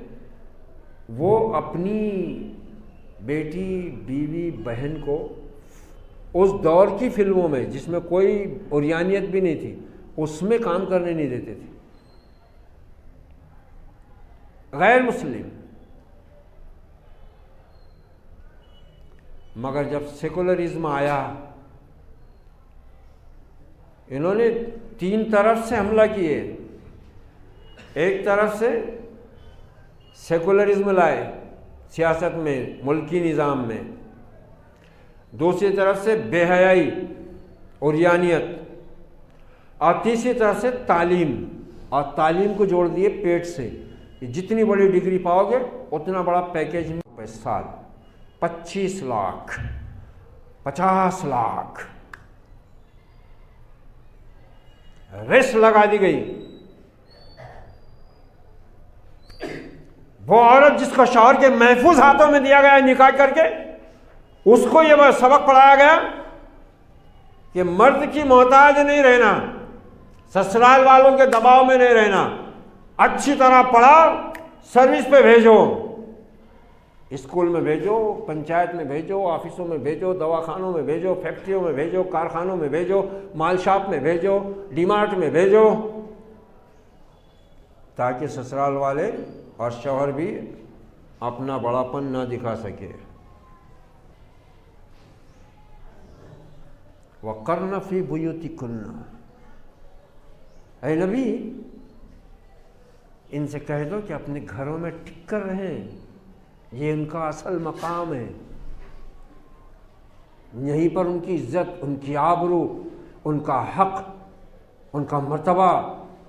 وہ اپنی بیٹی، بیوی، بہن کو اس دور کی فلموں میں جس میں کوئی عریانیت بھی نہیں تھی، اس میں کام کرنے نہیں دیتے تھے، غیر مسلم۔ مگر جب سیکولرزم آیا، انہوں نے 3 طرف سے حملہ کیے۔ ایک طرف سے سیکولرزم لائے سیاست میں، ملکی نظام میں، دوسری طرف سے بے حیائی، عریانیت، اور تیسری طرف سے تعلیم، اور تعلیم کو جوڑ دیے پیٹ سے، جتنی بڑی ڈگری پاؤ گے اتنا بڑا پیکیج میں سال، 25 لاکھ، 50 لاکھ ریس لگا دی گئی۔ وہ عورت جس کو شوہر کے محفوظ ہاتھوں میں دیا گیا نکاح کر کے، اس کو یہ سبق پڑھایا گیا کہ مرد کی محتاج نہیں رہنا، سسرال والوں کے دباؤ میں نہیں رہنا، اچھی طرح پڑھا، سروس پہ بھیجو، اسکول میں بھیجو، پنچایت میں بھیجو، آفسوں میں بھیجو، دواخانوں میں بھیجو، فیکٹریوں میں بھیجو، کارخانوں میں بھیجو، مال شاپ میں بھیجو، ڈی مارٹ میں بھیجو، تاکہ سسرال والے اور شوہر بھی اپنا بڑاپن نہ دکھا سکے۔ وَقَرْنَ فِي بُيُوتِكُنَّ، اے نبی ان سے کہہ دو کہ اپنے گھروں میں ٹک کر رہیں، یہ ان کا اصل مقام ہے۔ یہیں پر ان کی عزت، ان کی آبرو، ان کا حق، ان کا مرتبہ،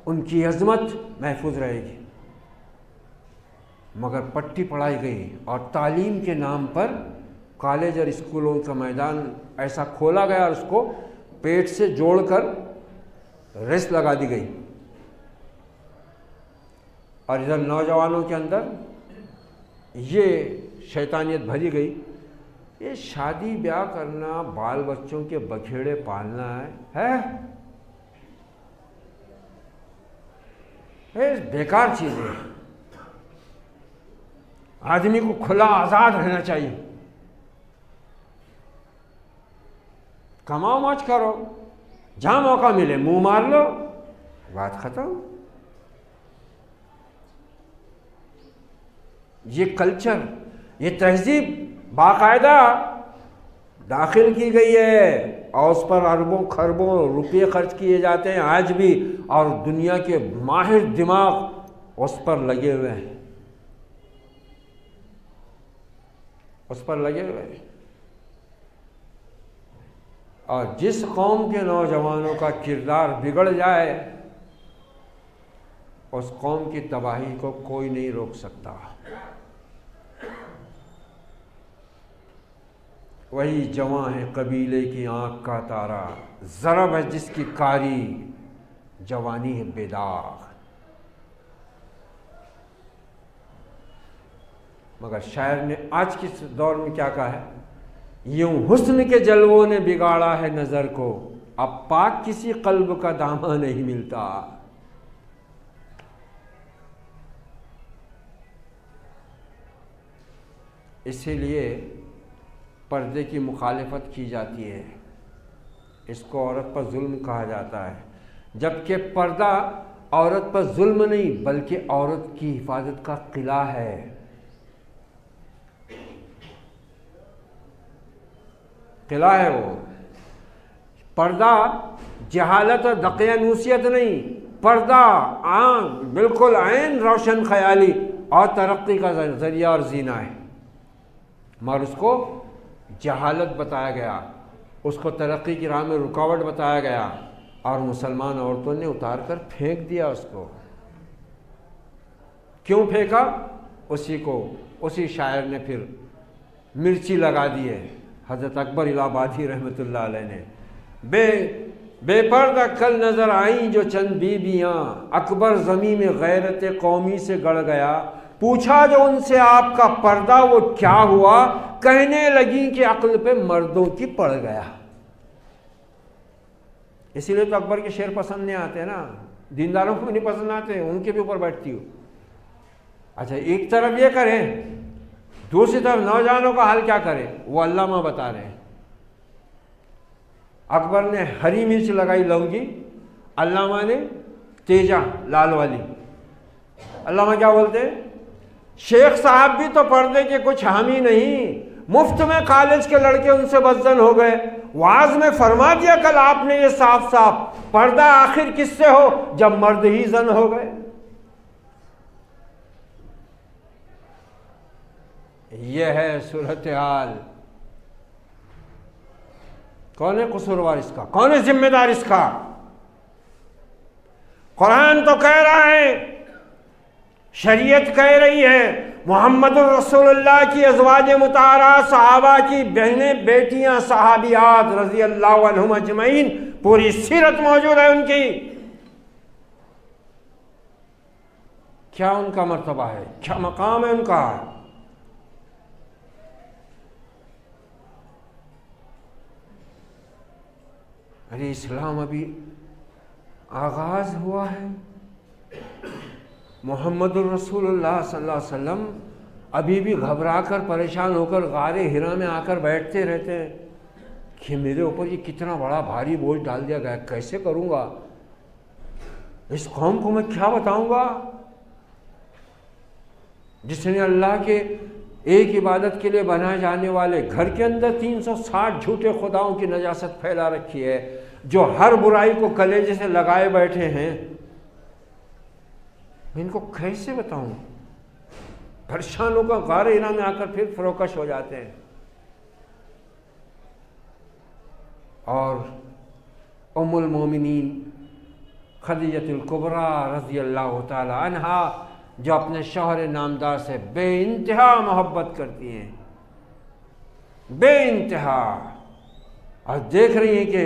ان کی عظمت محفوظ رہے گی۔ مگر پٹی پڑھائی گئی اور تعلیم کے نام پر کالج اور اسکولوں کا میدان ایسا کھولا گیا اور اس کو پیٹ سے جوڑ کر ریس لگا دی گئی، اور ادھر نوجوانوں کے اندر یہ شیطانیت بھری گئی، یہ شادی بیاہ کرنا، بال بچوں کے بکھیڑے پالنا ہے بیکار چیز ہے۔ آدمی کو کھلا آزاد رہنا چاہیے، کماؤ موج کرو، جہاں موقع ملے منہ مار لو، بات ختم۔ یہ کلچر، یہ تہذیب باقاعدہ داخل کی گئی ہے اور اس پر اربوں خربوں روپے خرچ کیے جاتے ہیں آج بھی، اور دنیا کے ماہر دماغ اس پر لگے ہوئے ہیں، اس پر لگے ہوئے ہیں۔ اور جس قوم کے نوجوانوں کا کردار بگڑ جائے اس قوم کی تباہی کو کوئی نہیں روک سکتا۔ وہی جواں ہے قبیلے کی آنکھ کا تارا، ضرب ہے جس کی کاری، جوانی ہے بے داغ۔ مگر شاعر نے آج کے دور میں کیا کہا ہے؟ یوں حسن کے جلووں نے بگاڑا ہے نظر کو، اب پاک کسی قلب کا دامن نہیں ملتا۔ اسی لیے پردے کی مخالفت کی جاتی ہے، اس کو عورت پر ظلم کہا جاتا ہے، جبکہ پردہ عورت پر ظلم نہیں بلکہ عورت کی حفاظت کا قلعہ ہے۔ قلعہ ہے وہ۔ پردہ جہالت اور دقیانوسیت نہیں، پردہ بالکل عین روشن خیالی اور ترقی کا ذریعہ اور زینہ ہے، مگر اس کو جہالت بتایا گیا، اس کو ترقی کی راہ میں رکاوٹ بتایا گیا، اور مسلمان عورتوں نے اتار کر پھینک دیا اس کو۔ کیوں پھینکا؟ اسی شاعر نے پھر مرچی لگا دی ہے، حضرت اکبر الہ آبادی رحمۃ اللہ علیہ نے۔ بے پردہ کل نظر آئیں جو چند بیویاں، اکبر زمین میں غیرت قومی سے گڑ گیا، پوچھا جو ان سے آپ کا پردہ وہ کیا ہوا، کہنے لگی کہ عقل پہ مردوں کی پڑ گیا۔ اسی لیے تو اکبر کے شعر پسند نہیں آتے نا، دینداروں کو نہیں پسند آتے، ان کے بھی اوپر بیٹھتی ہو۔ اچھا ایک طرف یہ کریں، دوسری طرف نوجوانوں کا حال کیا کرے؟ وہ علامہ بتا رہے ہیں۔ اکبر نے ہری مرچ لگائی لونگی، علامہ نے تیجا لال والی۔ علامہ کیا بولتے ہیں؟ شیخ صاحب بھی تو پردے کے کچھ حامی نہیں، مفت میں کالج کے لڑکے ان سے بدزن ہو گئے، وعظ میں فرما دیا کل آپ نے یہ صاف صاف، پردہ آخر کس سے ہو جب مرد ہی زن ہو گئے۔ یہ ہے صورتحال۔ کون ہے قصوروار اس کا؟ کون ہے ذمہ دار اس کا؟ قرآن تو کہہ رہا ہے، شریعت کہہ رہی ہے، محمد الرسول اللہ کی ازواج مطہرات، صحابہ کی بہنیں بیٹیاں صحابیات رضی اللہ عنہم اجمعین، پوری سیرت موجود ہے ان کی۔ کیا ان کا مرتبہ ہے، کیا مقام ہے ان کا؟ ارے اسلام ابھی آغاز ہوا ہے، محمد الرسول اللہ صلی اللہ علیہ وسلم ابھی بھی گھبرا کر پریشان ہو کر غار حرا میں آ کر بیٹھتے رہتے ہیں کہ میرے اوپر یہ کتنا بڑا بھاری بوجھ ڈال دیا گیا، کیسے کروں گا، اس قوم کو میں کیا بتاؤں گا، جس نے اللہ کے ایک عبادت کے لیے بنائے جانے والے گھر کے اندر 360 جھوٹے خداؤں کی نجاست پھیلا رکھی ہے، جو ہر برائی کو کلیجے سے لگائے بیٹھے ہیں، میں ان کو کیسے بتاؤں؟ پریشانوں کا غار حرا میں آ کر پھر فروکش ہو جاتے ہیں۔ اور ام المومنین خدیجہ الکبریٰ رضی اللہ تعالی عنہا جو اپنے شوہر نامدار سے بے انتہا محبت کرتی ہیں، بے انتہا، اور دیکھ رہی ہیں کہ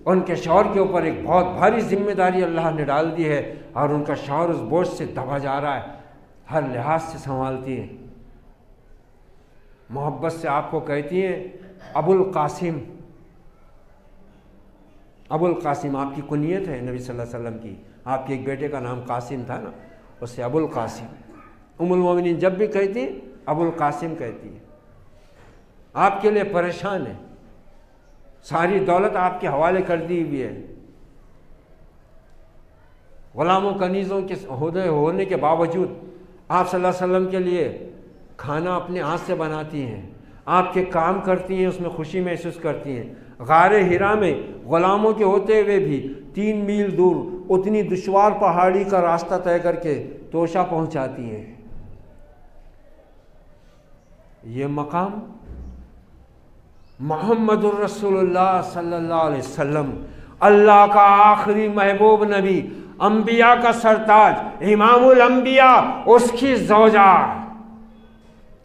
ان کے شوہر کے اوپر ایک بہت بھاری ذمہ داری اللہ نے ڈال دی ہے اور ان کا شوہر اس بوجھ سے دبا جا رہا ہے، ہر لحاظ سے سنبھالتی ہیں، محبت سے آپ کو کہتی ہیں ابو القاسم۔ ابو القاسم آپ کی کنیت ہے نبی صلی اللہ علیہ وسلم کی، آپ کے ایک بیٹے کا نام قاسم تھا نا، اس سے ابو القاسم۔ ام المومنین جب بھی کہتی ہیں ابو القاسم کہتی ہیں، آپ کے لیے پریشان ہے، ساری دولت آپ کے حوالے کر دی ہوئی ہے، غلاموں کنیزوں کے ہونے کے باوجود آپ صلی اللہ علیہ وسلم کے لیے کھانا اپنے ہاتھ سے بناتی ہیں، آپ کے کام کرتی ہیں، اس میں خوشی محسوس کرتی ہیں۔ غار حرا میں غلاموں کے ہوتے ہوئے بھی 3 میل دور اتنی دشوار پہاڑی کا راستہ طے کر کے توشہ پہنچاتی ہیں۔ یہ مقام محمد الرسول اللہ صلی اللہ علیہ وسلم، اللہ کا آخری محبوب نبی، انبیاء کا سرتاج، امام الانبیاء، اس کی زوجہ،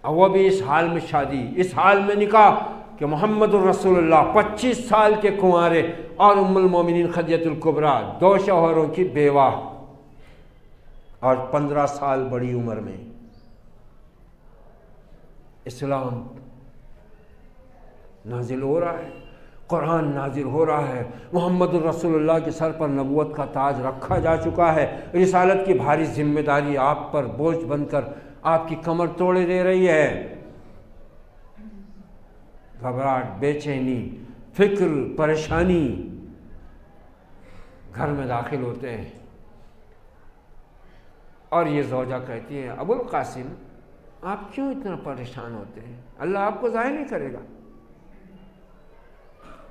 اور وہ بھی اس حال میں شادی، اس حال میں نکاح کہ محمد الرسول اللہ 25 سال کے کنوارے اور ام المومنین خدیجہ الکبریٰ 2 شوہروں کی بیوہ، اور 15 سال بڑی عمر میں اسلام نازل ہو رہا ہے، قرآن نازل ہو رہا ہے، محمد الرسول اللہ کے سر پر نبوت کا تاج رکھا جا چکا ہے، رسالت کی بھاری ذمہ داری آپ پر بوجھ بن کر آپ کی کمر توڑے دے رہی ہے۔ گھبراہٹ، بے چینی، فکر، پریشانی گھر میں داخل ہوتے ہیں، اور یہ زوجہ کہتی ہے ابو القاسم آپ کیوں اتنا پریشان ہوتے ہیں؟ اللہ آپ کو ضائع نہیں کرے گا،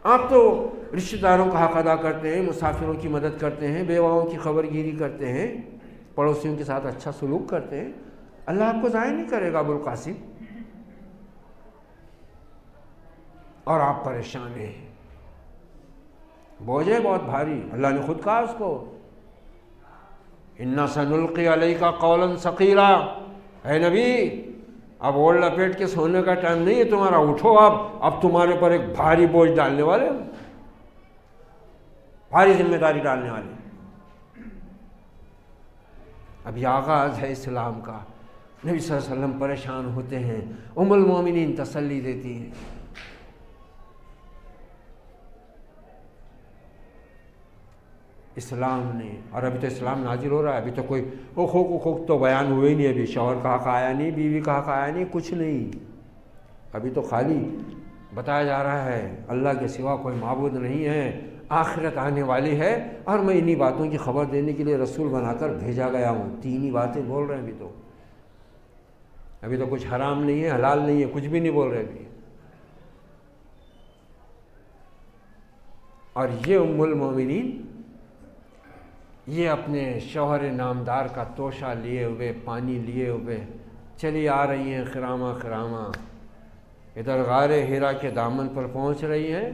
آپ تو رشتہ داروں کا حق ادا کرتے ہیں، مسافروں کی مدد کرتے ہیں، بیواؤں کی خبر گیری کرتے ہیں، پڑوسیوں کے ساتھ اچھا سلوک کرتے ہیں، اللہ آپ کو ضائع نہیں کرے گا ابو القاسم، اور آپ پریشان ہیں، بوجھ ہے بہت بھاری۔ اللہ نے خود کہا اس کو اِنَّا سَنُلْقِي عَلَيْكَ قَوْلًا ثَقِيلًا، اے نبی اب اوڑھ لپیٹ کے سونے کا ٹائم نہیں ہے تمہارا، اٹھو، اب تمہارے پر ایک بھاری بوجھ ڈالنے والے، بھاری ذمہ داری ڈالنے والے۔ اب یہ آغاز ہے اسلام کا، نبی صلی اللہ علیہ وسلم پریشان ہوتے ہیں، ام المومنین تسلی دیتی ہیں۔ اسلام نے، اور ابھی تو اسلام نازل ہو رہا ہے، ابھی تو کوئی حقوق تو بیان ہوئے ہی نہیں، ابھی شوہر کا حق آیا نہیں، بیوی کا حق آیا نہیں، کچھ نہیں، ابھی تو خالی بتایا جا رہا ہے اللہ کے سوا کوئی معبود نہیں ہے، آخرت آنے والی ہے، اور میں انہی باتوں کی خبر دینے کے لیے رسول بنا کر بھیجا گیا ہوں۔ 3 ہی باتیں بول رہے ہیں ابھی تو کچھ حرام نہیں ہے، حلال نہیں ہے، کچھ بھی نہیں بول رہے ابھی۔ اور یہ ام المومنین یہ اپنے شوہر نامدار کا توشہ لیے ہوئے، پانی لیے ہوئے چلی آ رہی ہیں خرامہ خرامہ، ادھر غار حرا کے دامن پر پہنچ رہی ہیں،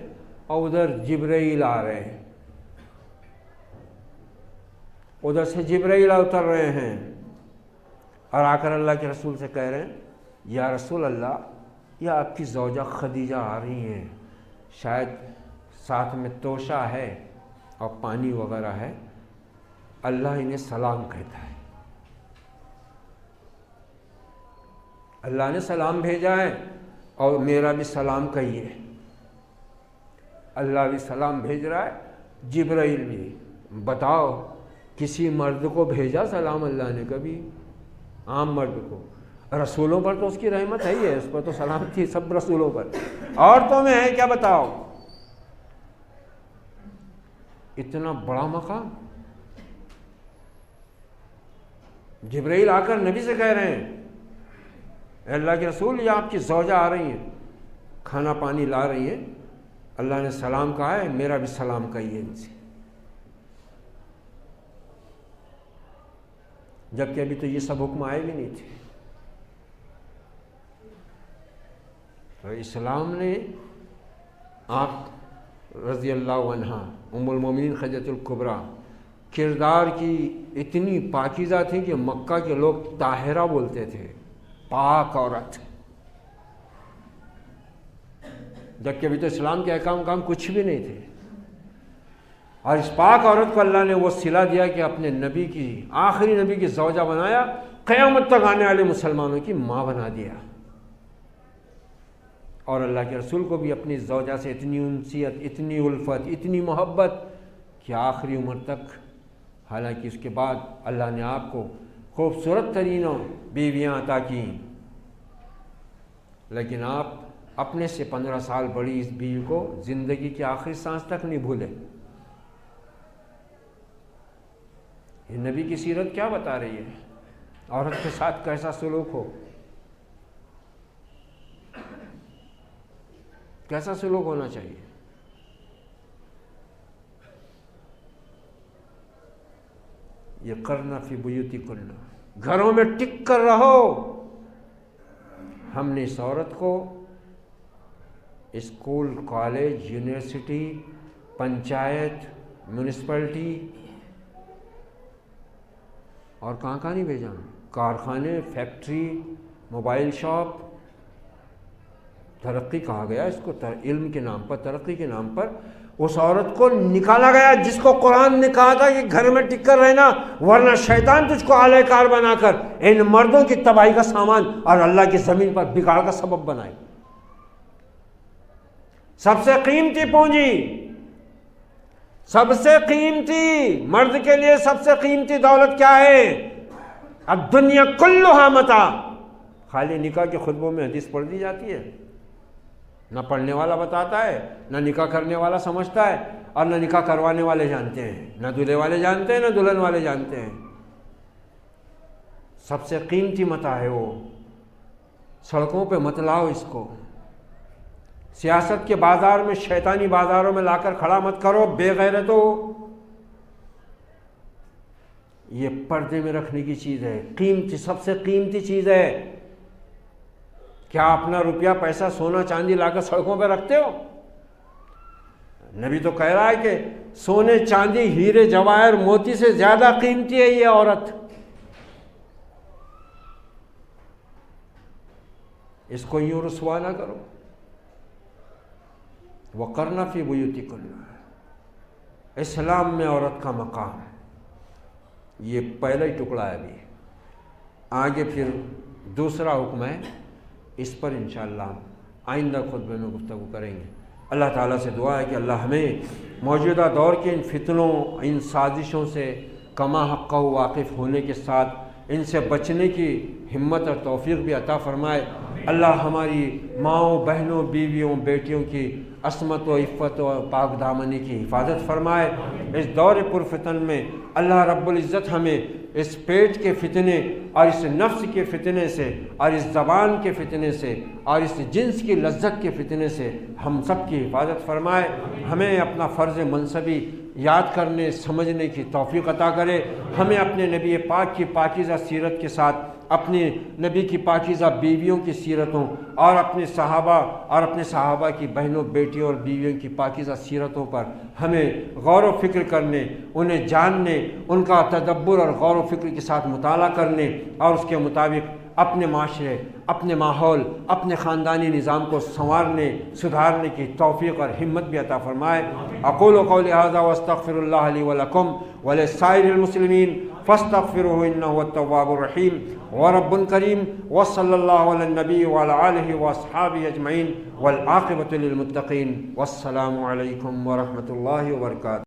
اور ادھر جبرائیل آ رہے ہیں، ادھر سے جبرائیل اتر رہے ہیں، اور آ کر اللہ کے رسول سے کہہ رہے ہیں یا رسول اللہ، یہ آپ کی زوجہ خدیجہ آ رہی ہیں، شاید ساتھ میں توشہ ہے اور پانی وغیرہ ہے، اللہ انہیں سلام کہتا ہے، اللہ نے سلام بھیجا ہے، اور میرا بھی سلام کہیے۔ اللہ بھی سلام بھیج رہا ہے، جبرائیل بھی۔ بتاؤ کسی مرد کو بھیجا سلام اللہ نے کبھی؟ عام مرد کو، رسولوں پر تو اس کی رحمت ہے ہی ہے، اس پر تو سلام تھی سب رسولوں پر، عورتوں میں ہے کیا بتاؤ؟ اتنا بڑا مقام، جبرائیل آ کر نبی سے کہہ رہے ہیں اے اللہ کے رسول، یہ آپ کی زوجہ آ رہی ہیں، کھانا پانی لا رہی ہیں، اللہ نے سلام کہا ہے، میرا بھی سلام کہیے ان سے۔ جبکہ ابھی تو یہ سب حکم آئے بھی نہیں تھے۔ تو اسلام نے آپ رضی اللہ عنہا ام المومنین خدیجہ الکبریٰ کردار کی اتنی پاکیزہ تھیں کہ مکہ کے لوگ طاہرہ بولتے تھے، پاک عورت، جبکہ ابھی تو اسلام کے احکام کچھ بھی نہیں تھے، اور اس پاک عورت کو اللہ نے وہ صلہ دیا کہ اپنے نبی کی آخری نبی کی زوجہ بنایا، قیامت تک آنے والے مسلمانوں کی ماں بنا دیا، اور اللہ کے رسول کو بھی اپنی زوجہ سے اتنی انسیت، اتنی الفت، اتنی محبت کہ آخری عمر تک، حالانکہ اس کے بعد اللہ نے آپ کو خوبصورت ترین بیویاں عطا کیں، لیکن آپ اپنے سے 15 سال بڑی اس بیوی کو زندگی کی آخری سانس تک نہیں بھولے۔ یہ نبی کی سیرت کیا بتا رہی ہے؟ عورت کے ساتھ کیسا سلوک ہو، کیسا سلوک ہونا چاہیے۔ یہ کرنا فی بیوتکن، گھروں میں ٹک کر رہو۔ ہم نے اس عورت کو school, college, university, panchayat, municipality اور کہاں نہیں بھیجا، کارخانے، فیکٹری، موبائل شاپ، ترقی کہا گیا اس کو، علم کے نام پر، ترقی کے نام پر اس عورت کو نکالا گیا جس کو قرآن نے کہا تھا کہ گھر میں ٹک کر رہنا ورنہ شیطان تجھ کو اعلی کار بنا کر ان مردوں کی تباہی کا سامان اور اللہ کی زمین پر بگاڑ کا سبب بنائے۔ سب سے قیمتی پونجی، سب سے قیمتی، مرد کے لیے سب سے قیمتی دولت کیا ہے؟ الدنیا کلھا متاع۔ خالی نکاح کے خطبوں میں حدیث پڑھ دی جاتی ہے، نہ پڑھنے والا بتاتا ہے، نہ نکاح کرنے والا سمجھتا ہے، اور نہ نکاح کروانے والے جانتے ہیں، نہ دولہے والے جانتے ہیں، نہ دلہن والے جانتے ہیں۔ سب سے قیمتی متاع ہے وہ، سڑکوں پہ مت لاؤ اس کو، سیاست کے بازار میں، شیطانی بازاروں میں لا کر کھڑا مت کرو بے غیرتو۔ یہ پردے میں رکھنے کی چیز ہے، قیمتی، سب سے قیمتی چیز ہے۔ کیا اپنا روپیہ، پیسہ، سونا چاندی لا کر سڑکوں پہ رکھتے ہو؟ نبی تو کہہ رہا ہے کہ سونے چاندی، ہیرے جواہر موتی سے زیادہ قیمتی ہے یہ عورت۔ اس کو یوں رسوا نہ کرو۔ وَقَرْنَ فِي بُيُوتِكُنَّ، اسلام میں عورت کا مقام، یہ پہلا ہی ٹکڑا ہے۔ ابھی آگے پھر دوسرا حکم ہے، اس پر انشاءاللہ آئندہ خطبے میں گفتگو کریں گے۔ اللہ تعالیٰ سے دعا ہے کہ اللہ ہمیں موجودہ دور کے ان فتنوں، ان سازشوں سے کما حقہ واقف ہونے کے ساتھ ان سے بچنے کی ہمت اور توفیق بھی عطا فرمائے۔ اللہ ہماری ماؤں، بہنوں، بیویوں، بیٹیوں کی عصمت و عفت و پاک دامنی کی حفاظت فرمائے۔ اس دور پرفتن میں اللہ رب العزت ہمیں اس پیٹ کے فتنے اور اس نفس کے فتنے سے اور اس زبان کے فتنے سے اور اس جنس کی لذت کے فتنے سے ہم سب کی حفاظت فرمائے۔ ہمیں اپنا فرض منصبی یاد کرنے، سمجھنے کی توفیق عطا کرے۔ ہمیں اپنے نبی پاک کی پاکیزہ سیرت کے ساتھ اپنے نبی کی پاکیزہ بیویوں کی سیرتوں اور اپنے صحابہ کی بہنوں، بیٹیوں اور بیویوں کی پاکیزہ سیرتوں پر ہمیں غور و فکر کرنے، انہیں جاننے، ان کا تدبر اور غور و فکر کے ساتھ مطالعہ کرنے اور اس کے مطابق اپنے معاشرے، اپنے ماحول، اپنے خاندانی نظام کو سنوارنے، سدھارنے کی توفیق اور ہمت بھی عطا فرمائے۔ اقول قولی ھذا واستغفر اللہ لی ولکم ولسائر المسلمین فاستغفروہ انہ هو التواب الرحیم۔ ورب کریم وصلی اللہ علی النبی وعلی آلہ واصحابہ اجمعین والعاقبۃ للمتقین۔ والسلام علیکم ورحمۃ اللہ وبرکاتہ۔